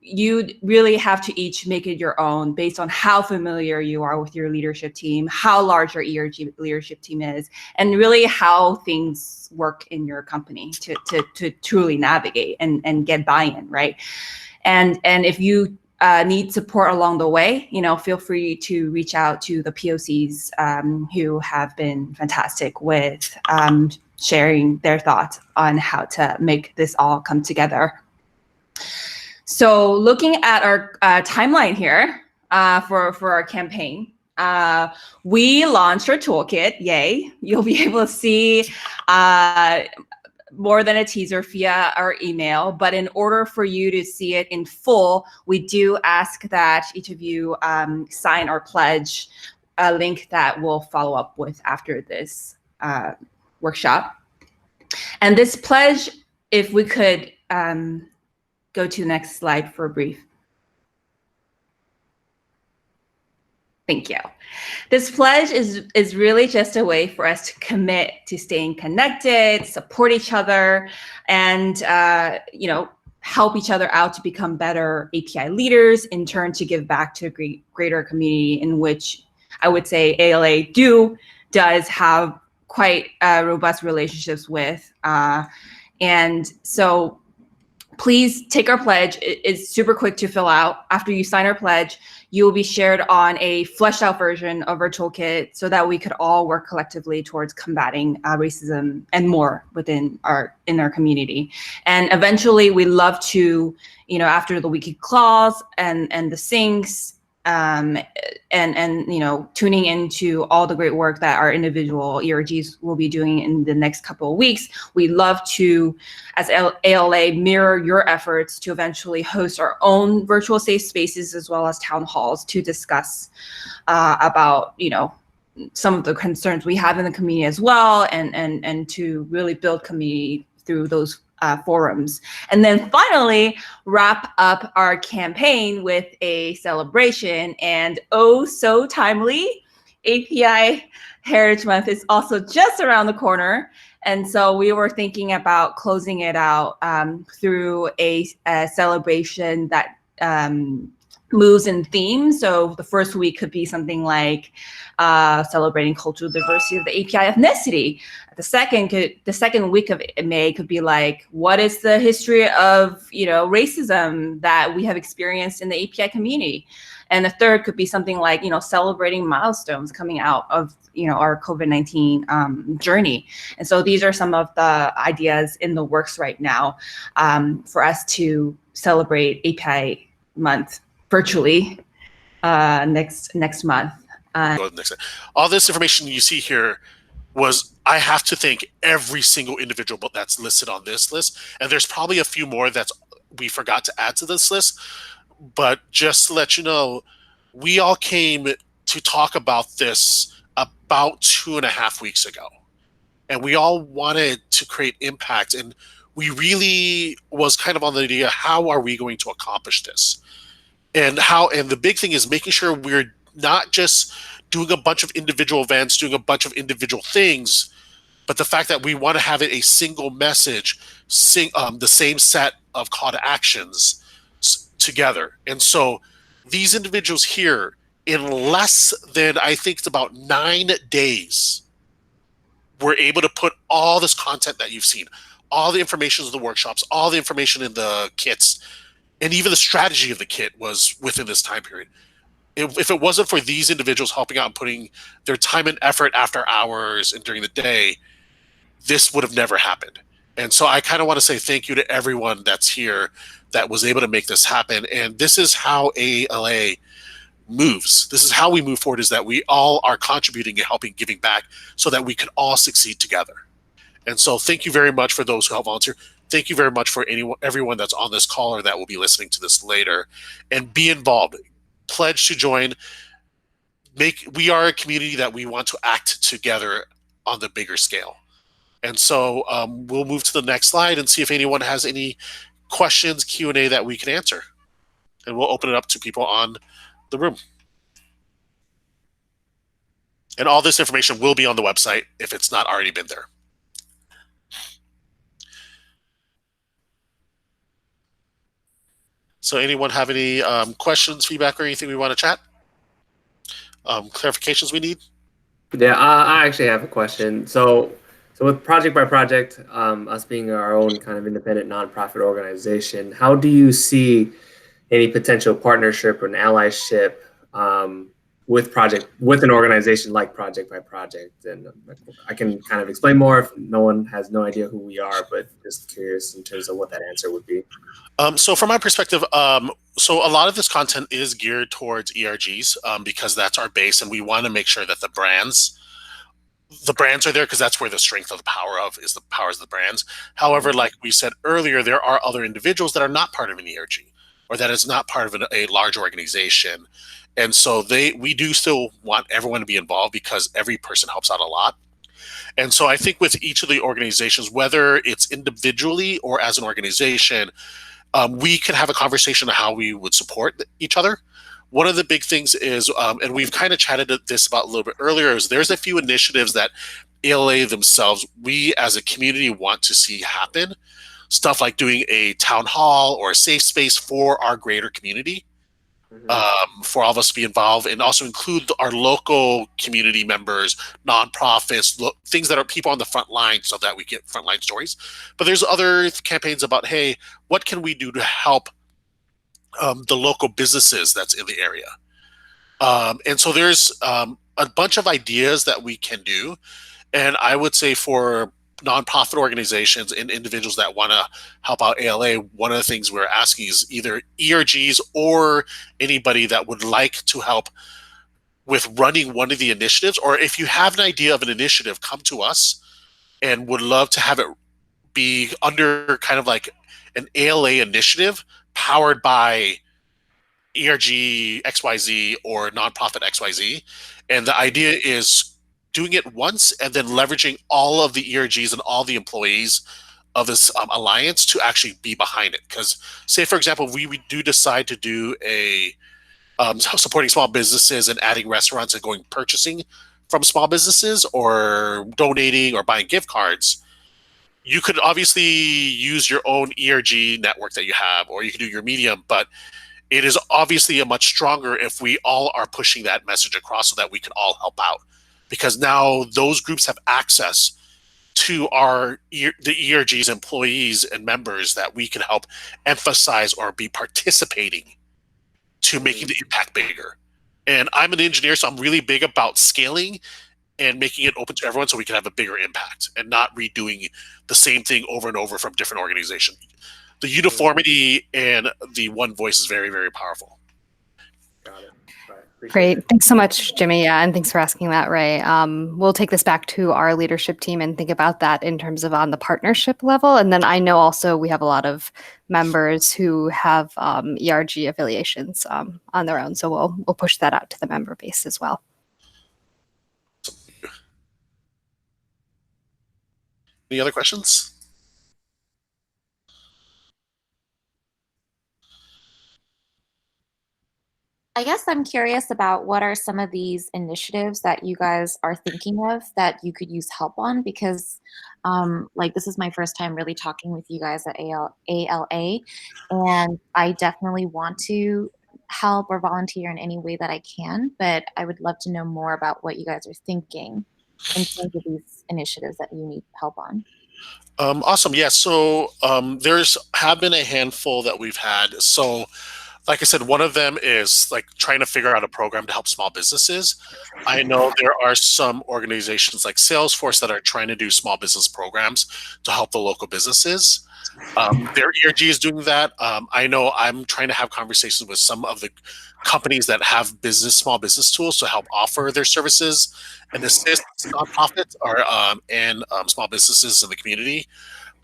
you really have to each make it your own based on how familiar you are with your leadership team, how large your ERG leadership team is, and really how things work in your company to truly navigate and get buy-in, right? And if you need support along the way, feel free to reach out to the POCs who have been fantastic with sharing their thoughts on how to make this all come together. So looking at our timeline here for our campaign, we launched our toolkit, yay. You'll be able to see more than a teaser via our email, but in order for you to see it in full, we do ask that each of you sign our pledge, a link that we'll follow up with after this workshop. And this pledge, if we could go to the next slide for a brief. Thank you. This pledge is really just a way for us to commit to staying connected, support each other, and help each other out to become better API leaders, in turn to give back to a greater community in which I would say ALA does have quite robust relationships with. And so please take our pledge. It's super quick to fill out. After you sign our pledge, you will be shared on a fleshed out version of our toolkit so that we could all work collectively towards combating racism and more within our community. And eventually we love to, after the wiki clause and the syncs, and tuning into all the great work that our individual ERGs will be doing in the next couple of weeks, we love to, as ALA, mirror your efforts to eventually host our own virtual safe spaces as well as town halls to discuss about, some of the concerns we have in the community as well, and to really build community through those forums. And then finally, wrap up our campaign with a celebration. And oh, so timely, API Heritage Month is also just around the corner. And so we were thinking about closing it out through a celebration that moves in theme. So the first week could be something like celebrating cultural diversity of the API ethnicity. The second week of May could be like, what is the history of racism that we have experienced in the API community? And the third could be something like celebrating milestones coming out of our COVID-19 journey. And so these are some of the ideas in the works right now for us to celebrate API month virtually next month. All this information you see here I have to thank every single individual that's listed on this list, and there's probably a few more that we forgot to add to this list. But just to let you know, we all came to talk about this about 2.5 weeks ago, and we all wanted to create impact, and we really was kind of on the idea, how are we going to accomplish this? And the big thing is making sure we're not just doing a bunch of individual events, doing a bunch of individual things, but the fact that we want to have it a single message, the same set of call to actions together. And so these individuals here, in less than, I think it's about 9 days, were able to put all this content that you've seen, all the information of the workshops, all the information in the kits, and even the strategy of the kit was within this time period. If it wasn't for these individuals helping out and putting their time and effort after hours and during the day, this would have never happened. And so I kind of want to say thank you to everyone that's here that was able to make this happen. And this is how ALA moves. This is how we move forward, is that we all are contributing and helping, giving back, so that we can all succeed together. And so thank you very much for those who have volunteered. Thank you very much for everyone that's on this call or that will be listening to this later. And be involved. pledge to join. We are a community that we want to act together on the bigger scale. And so we'll move to the next slide and see if anyone has any questions, Q&A that we can answer. And we'll open it up to people on the room. And all this information will be on the website if it's not already been there. So anyone have any questions, feedback, or anything we want to chat? Clarifications we need? Yeah, I actually have a question. So with project by project, us being our own kind of independent nonprofit organization, how do you see any potential partnership or an allyship with an organization like Project by Project? And I can kind of explain more if no one has no idea who we are, but just curious in terms of what that answer would be. So from my perspective, so a lot of this content is geared towards ERGs because that's our base, and we want to make sure that the brands are there because that's where the strength of the power of the brands. However, like we said earlier, there are other individuals that are not part of an ERG or that is not part of a large organization. And so we do still want everyone to be involved because every person helps out a lot. And so I think with each of the organizations, whether it's individually or as an organization, we can have a conversation on how we would support each other. One of the big things is, and we've kind of chatted this about a little bit earlier, is there's a few initiatives that ALA themselves, we as a community want to see happen. Stuff like doing a town hall or a safe space for our greater community, for all of us to be involved, and also include our local community members, nonprofits, things that are people on the front line so that we get frontline stories. But there's other campaigns about, hey, what can we do to help the local businesses that's in the area? And so there's a bunch of ideas that we can do. And I would say for nonprofit organizations and individuals that want to help out ALA, one of the things we're asking is either ERGs or anybody that would like to help with running one of the initiatives, or if you have an idea of an initiative, come to us and would love to have it be under kind of like an ALA initiative powered by ERG XYZ or nonprofit XYZ. And the idea is doing it once and then leveraging all of the ERGs and all the employees of this alliance to actually be behind it. Because say, for example, we do decide to do a supporting small businesses and adding restaurants and going purchasing from small businesses or donating or buying gift cards, you could obviously use your own ERG network that you have, or you can do your Medium, but it is obviously a much stronger if we all are pushing that message across so that we can all help out. Because now those groups have access to the ERG's employees and members that we can help emphasize or be participating to making the impact bigger. And I'm an engineer, so I'm really big about scaling and making it open to everyone so we can have a bigger impact and not redoing the same thing over and over from different organizations. The uniformity and the one voice is very, very powerful. Got it. Great. Thanks so much, Jimmy. Yeah, and thanks for asking that, Ray. We'll take this back to our leadership team and think about that in terms of on the partnership level. And then I know also we have a lot of members who have ERG affiliations on their own. So we'll push that out to the member base as well. Any other questions? I guess I'm curious about what are some of these initiatives that you guys are thinking of that you could use help on, because like this is my first time really talking with you guys at ALA, and I definitely want to help or volunteer in any way that I can, but I would love to know more about what you guys are thinking in terms of these initiatives that you need help on. Awesome. Yeah. So there's have been a handful that we've had. So like I said, one of them is like trying to figure out a program to help small businesses. I know there are some organizations like Salesforce that are trying to do small business programs to help the local businesses. Their ERG is doing that. I know I'm trying to have conversations with some of the companies that have small business tools to help offer their services and assist nonprofits and small businesses in the community.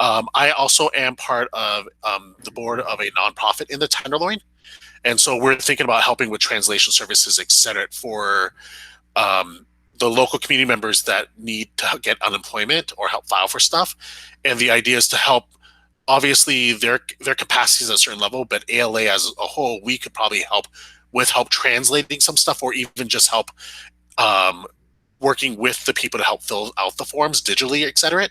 I also am part of the board of a nonprofit in the Tenderloin. And so we're thinking about helping with translation services, et cetera, for the local community members that need to get unemployment or help file for stuff. And the idea is to help, obviously their capacity is at a certain level, but ALA as a whole, we could probably help translating some stuff, or even just help working with the people to help fill out the forms digitally, et cetera.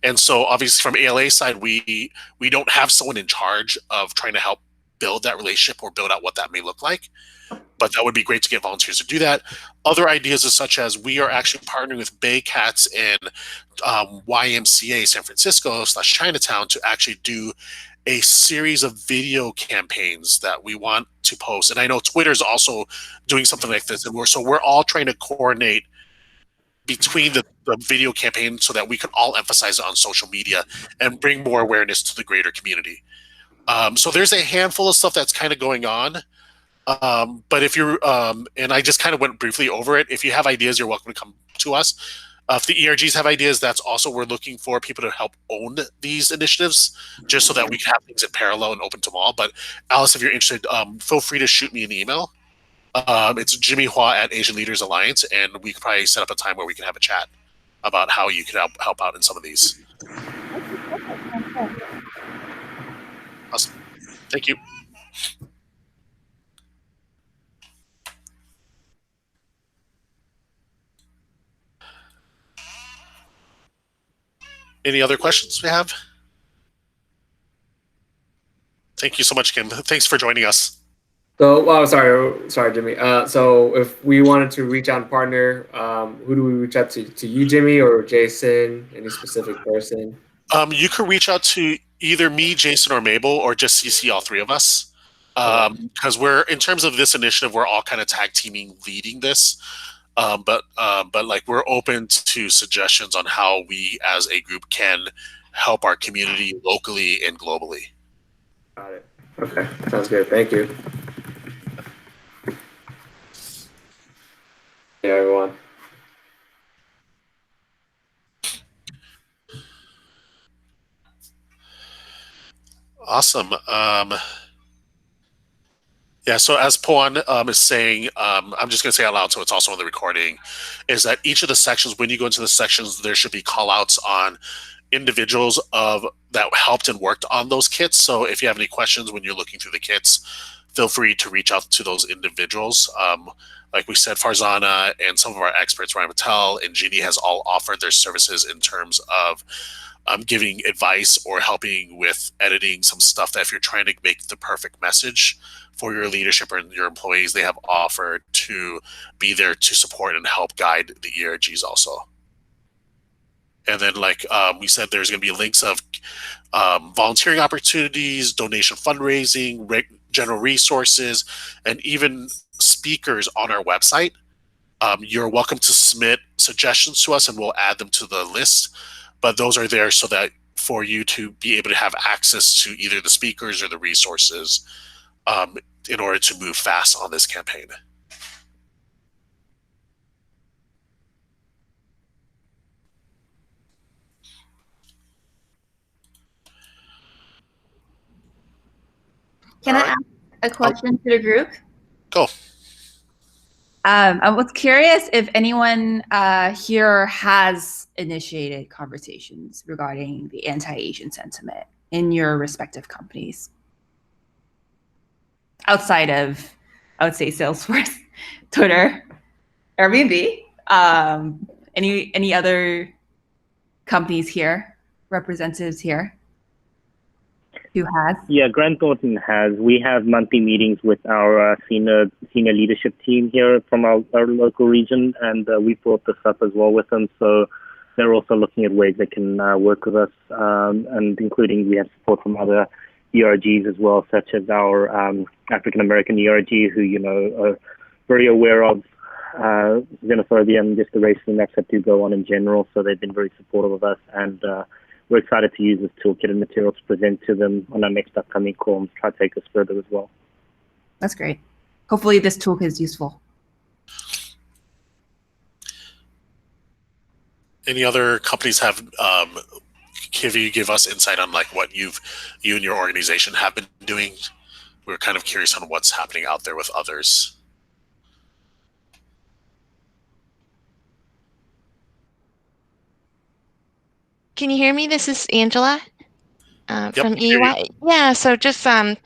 And so obviously from ALA side, we don't have someone in charge of trying to help build that relationship or build out what that may look like. But that would be great to get volunteers to do that. Other ideas is such as we are actually partnering with Bay Cats and YMCA San Francisco / Chinatown to actually do a series of video campaigns that we want to post. And I know Twitter's also doing something like this. And we're all trying to coordinate between the video campaign so that we can all emphasize it on social media and bring more awareness to the greater community. So there's a handful of stuff that's kind of going on. But if you're, and I just kind of went briefly over it, if you have ideas, you're welcome to come to us. If the ERGs have ideas, that's also, we're looking for people to help own these initiatives, just so that we can have things in parallel and open to them all. But Alice, if you're interested, feel free to shoot me an email. It's Jimmy Hua at Asian Leaders Alliance, and we could probably set up a time where we can have a chat about how you can help out in some of these. Awesome. Thank you. Any other questions we have? Thank you so much, Kim. Thanks for joining us. So, well, sorry, Jimmy. So if we wanted to reach out and partner, who do we reach out to you, Jimmy, or Jason, any specific person? You could reach out to either me, Jason, or Mabel, or just CC all three of us. Because we're, in terms of this initiative, we're all kind of tag teaming leading this. But like, we're open to suggestions on how we as a group can help our community locally and globally. Got it. Okay, sounds good. Thank you. Yeah, everyone. Awesome. Yeah, so as Poan is saying, I'm just going to say out loud so it's also on the recording, is that each of the sections, when you go into the sections, there should be call outs on individuals that helped and worked on those kits. So if you have any questions when you're looking through the kits, feel free to reach out to those individuals. Like we said, Farzana and some of our experts, Ryan Patel and Jeannie, has all offered their services in terms of giving advice or helping with editing some stuff that if you're trying to make the perfect message for your leadership or your employees, they have offered to be there to support and help guide the ERGs also. And then, like we said, there's going to be links of volunteering opportunities, donation fundraising, general resources, and even speakers on our website. You're welcome to submit suggestions to us and we'll add them to the list. But those are there so that for you to be able to have access to either the speakers or the resources in order to move fast on this campaign. Can I ask a question to the group? Go. I was curious if anyone here has initiated conversations regarding the anti-Asian sentiment in your respective companies. Outside of, I would say, Salesforce, Twitter, Airbnb, any other companies here, representatives here? Who has? Yeah, Grant Thornton has. We have monthly meetings with our senior leadership team here from our local region, and we brought this up as well with them. So they're also looking at ways they can work with us, and including we have support from other ERGs as well, such as our African American ERG, who are very aware of xenophobia and just the racism that's had to go on in general. So they've been very supportive of us, and we're excited to use this toolkit and material to present to them on our next upcoming call and try to take us further as well. That's great. Hopefully this toolkit is useful. Any other companies have, give us insight on like what you and your organization have been doing we're kind of curious on what's happening out there with others. Can you hear me? This is Angela from Yep, hear you. EY. Yeah, so just in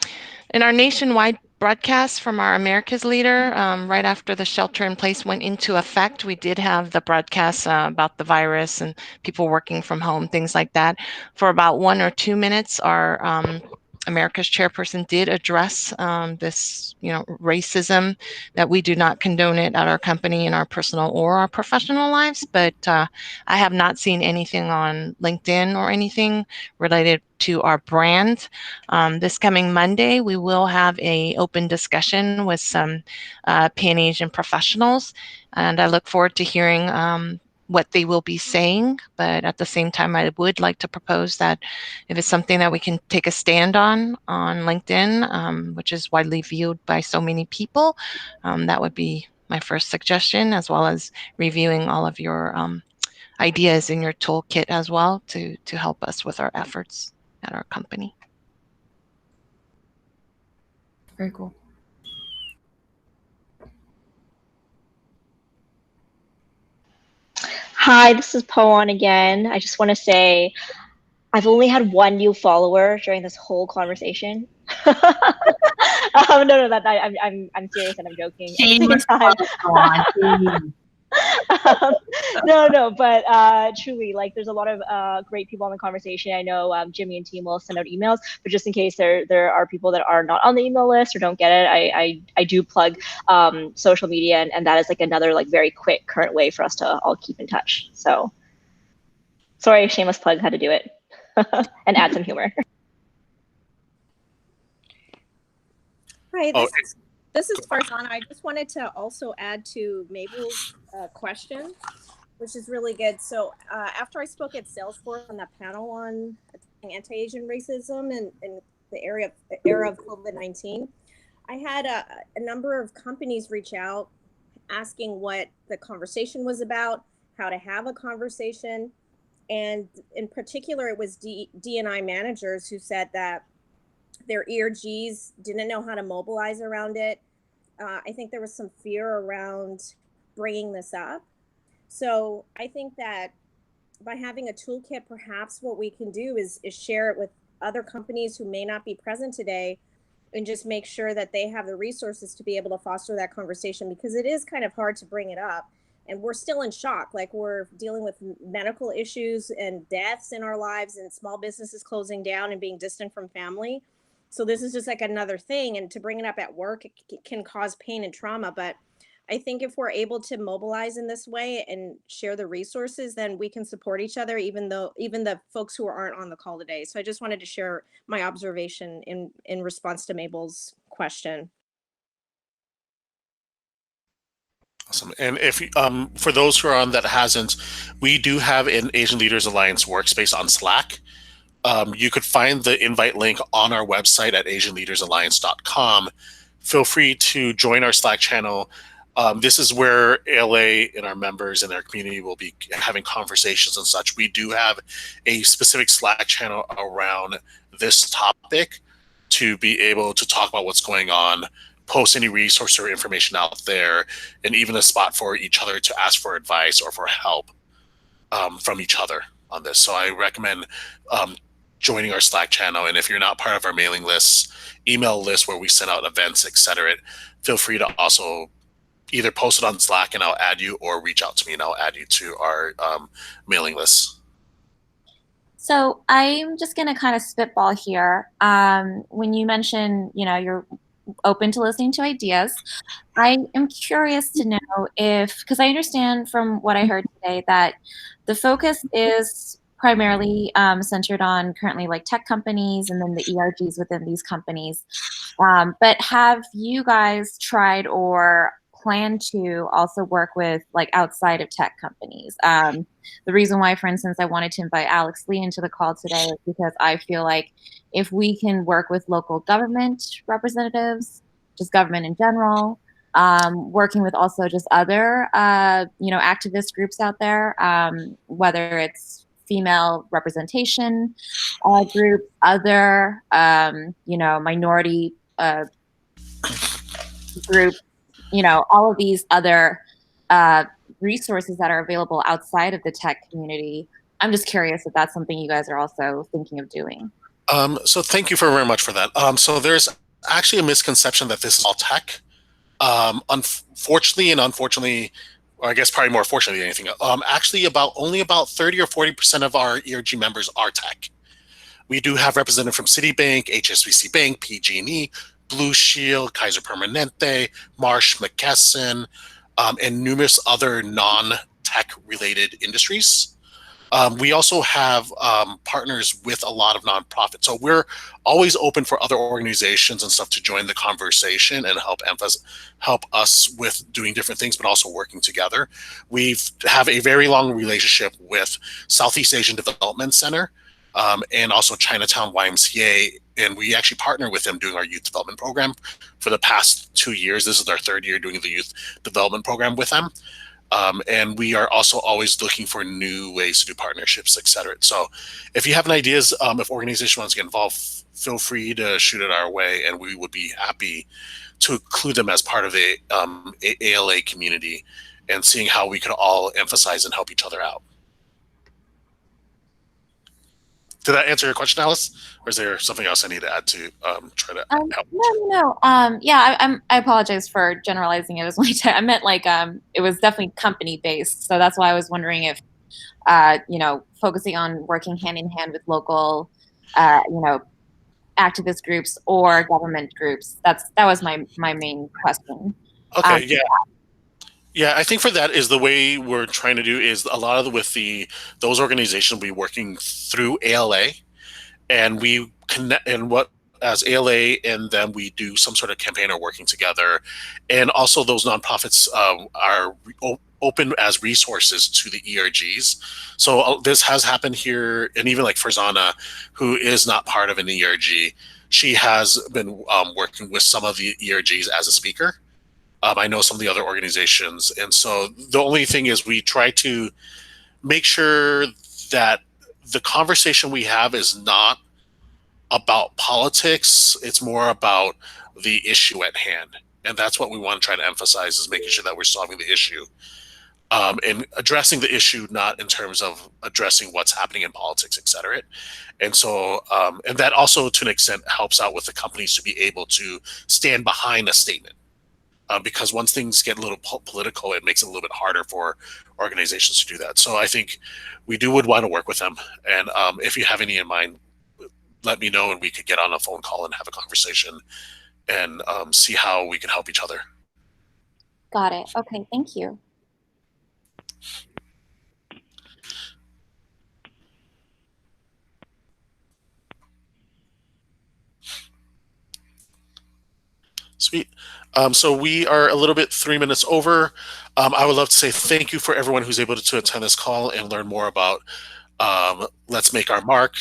our nationwide broadcast from our Americas leader, right after the shelter in place went into effect, we did have the broadcast about the virus and people working from home, things like that. For about 1 or 2 minutes, our America's chairperson did address this, racism, that we do not condone it at our company in our personal or our professional lives. But I have not seen anything on LinkedIn or anything related to our brand. This coming Monday, we will have an open discussion with some Pan-Asian professionals, and I look forward to hearing what they will be saying. But at the same time, I would like to propose that if it's something that we can take a stand on LinkedIn, which is widely viewed by so many people, that would be my first suggestion, as well as reviewing all of your ideas in your toolkit as well to help us with our efforts at our company. Very cool. Hi, this is Poan again. I just want to say I've only had one new follower during this whole conversation. No, I'm serious and I'm joking. Shameless plug, Poan. No, but truly, like, there's a lot of great people in the conversation. I know Jimmy and team will send out emails, but just in case there are people that are not on the email list or don't get it, I do plug social media, and that is like another like very quick current way for us to all keep in touch. So sorry, shameless plug, had to do it and add some humor. Hi, this is Farzana. I just wanted to also add to Mabel's question, which is really good. So after I spoke at Salesforce on that panel on anti-Asian racism and the era of COVID-19, I had a number of companies reach out asking what the conversation was about, how to have a conversation. And in particular, it was D&I managers who said that their ERGs didn't know how to mobilize around it. I think there was some fear around bringing this up. So I think that by having a toolkit, perhaps what we can do is share it with other companies who may not be present today, and just make sure that they have the resources to be able to foster that conversation, because it is kind of hard to bring it up. And we're still in shock. Like, we're dealing with medical issues and deaths in our lives and small businesses closing down and being distant from family. So this is just like another thing. And to bring it up at work, it can cause pain and trauma. But I think if we're able to mobilize in this way and share the resources, then we can support each other, even the folks who aren't on the call today. So I just wanted to share my observation in response to Mabel's question. Awesome. And if for those who are on that hasn't, we do have an Asian Leaders Alliance workspace on Slack. You could find the invite link on our website at asianleadersalliance.com. Feel free to join our Slack channel. This is where ALA and our members and our community will be having conversations and such. We do have a specific Slack channel around this topic to be able to talk about what's going on, post any resource or information out there, and even a spot for each other to ask for advice or for help from each other on this. So I recommend joining our Slack channel. And if you're not part of our mailing lists, email list where we send out events, etc., feel free to also either post it on Slack and I'll add you, or reach out to me and I'll add you to our mailing list. So I'm just going to kind of spitball here. When you mention, you're open to listening to ideas, I am curious to know if, because I understand from what I heard today that the focus is primarily centered on currently like tech companies and then the ERGs within these companies. But have you guys tried or plan to also work with like outside of tech companies? The reason why, for instance, I wanted to invite Alex Lee into the call today is because I feel like if we can work with local government representatives, just government in general, working with also just other, activist groups out there, whether it's female representation groups, other, minority group, all of these other resources that are available outside of the tech community. I'm just curious if that's something you guys are also thinking of doing. So thank you very much for that. So there's actually a misconception that this is all tech. Unfortunately, or I guess probably more fortunately than anything, actually only about 30 or 40% of our ERG members are tech. We do have representatives from Citibank, HSBC Bank, PG&E, Blue Shield, Kaiser Permanente, Marsh, McKesson, and numerous other non-tech related industries. We also have partners with a lot of nonprofits. So we're always open for other organizations and stuff to join the conversation and help us with doing different things, but also working together. We have a very long relationship with Southeast Asian Development Center and also Chinatown YMCA. And we actually partner with them doing our youth development program for the past 2 years. This is our 3rd year doing the youth development program with them. And we are also always looking for new ways to do partnerships, et cetera. So if you have any ideas, if organization wants to get involved, feel free to shoot it our way, and we would be happy to include them as part of the ALA community and seeing how we could all emphasize and help each other out. Did that answer your question, Alice? Or is there something else I need to add to try to help? No. Yeah, I apologize for generalizing it as only tech. I meant like it was definitely company based, so that's why I was wondering if focusing on working hand in hand with local activist groups or government groups. That was my main question. Okay, yeah, I think for that is the way we're trying to do is a lot of those organizations will be working through ALA, and we connect as ALA, and then we do some sort of campaign or working together, and also those nonprofits are open as resources to the ERGs. So this has happened here, and even like Farzana, who is not part of an ERG, she has been working with some of the ERGs as a speaker. I know some of the other organizations. And so the only thing is we try to make sure that the conversation we have is not about politics. It's more about the issue at hand. And that's what we want to try to emphasize, is making sure that we're solving the issue and addressing the issue, not in terms of addressing what's happening in politics, et cetera. And so, and that also to an extent helps out with the companies to be able to stand behind a statement. Because once things get a little political, it makes it a little bit harder for organizations to do that. So I think we would want to work with them. And if you have any in mind, let me know and we could get on a phone call and have a conversation and see how we can help each other. Got it. Okay, thank you. Sweet. So we are a little bit 3 minutes over. I would love to say thank you for everyone who's able to attend this call and learn more about Let's Make Our Mark.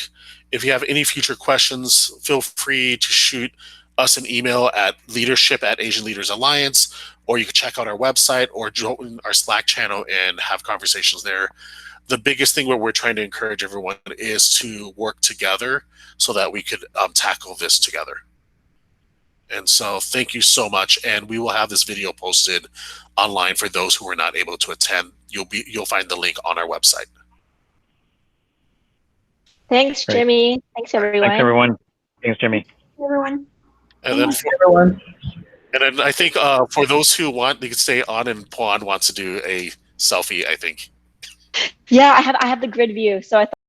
If you have any future questions, feel free to shoot us an email at leadership@Asian Leaders Alliance, or you can check out our website or join our Slack channel and have conversations there. The biggest thing where we're trying to encourage everyone is to work together so that we could tackle this together. And so thank you so much. And we will have this video posted online for those who are not able to attend. You'll find the link on our website. Thanks, Great. Jimmy. Thanks, everyone. Thanks, everyone. Thanks, Jimmy. Everyone. And then, and then I think for those who want, they can stay on, and Puan wants to do a selfie, I think. Yeah, I have the grid view, so I thought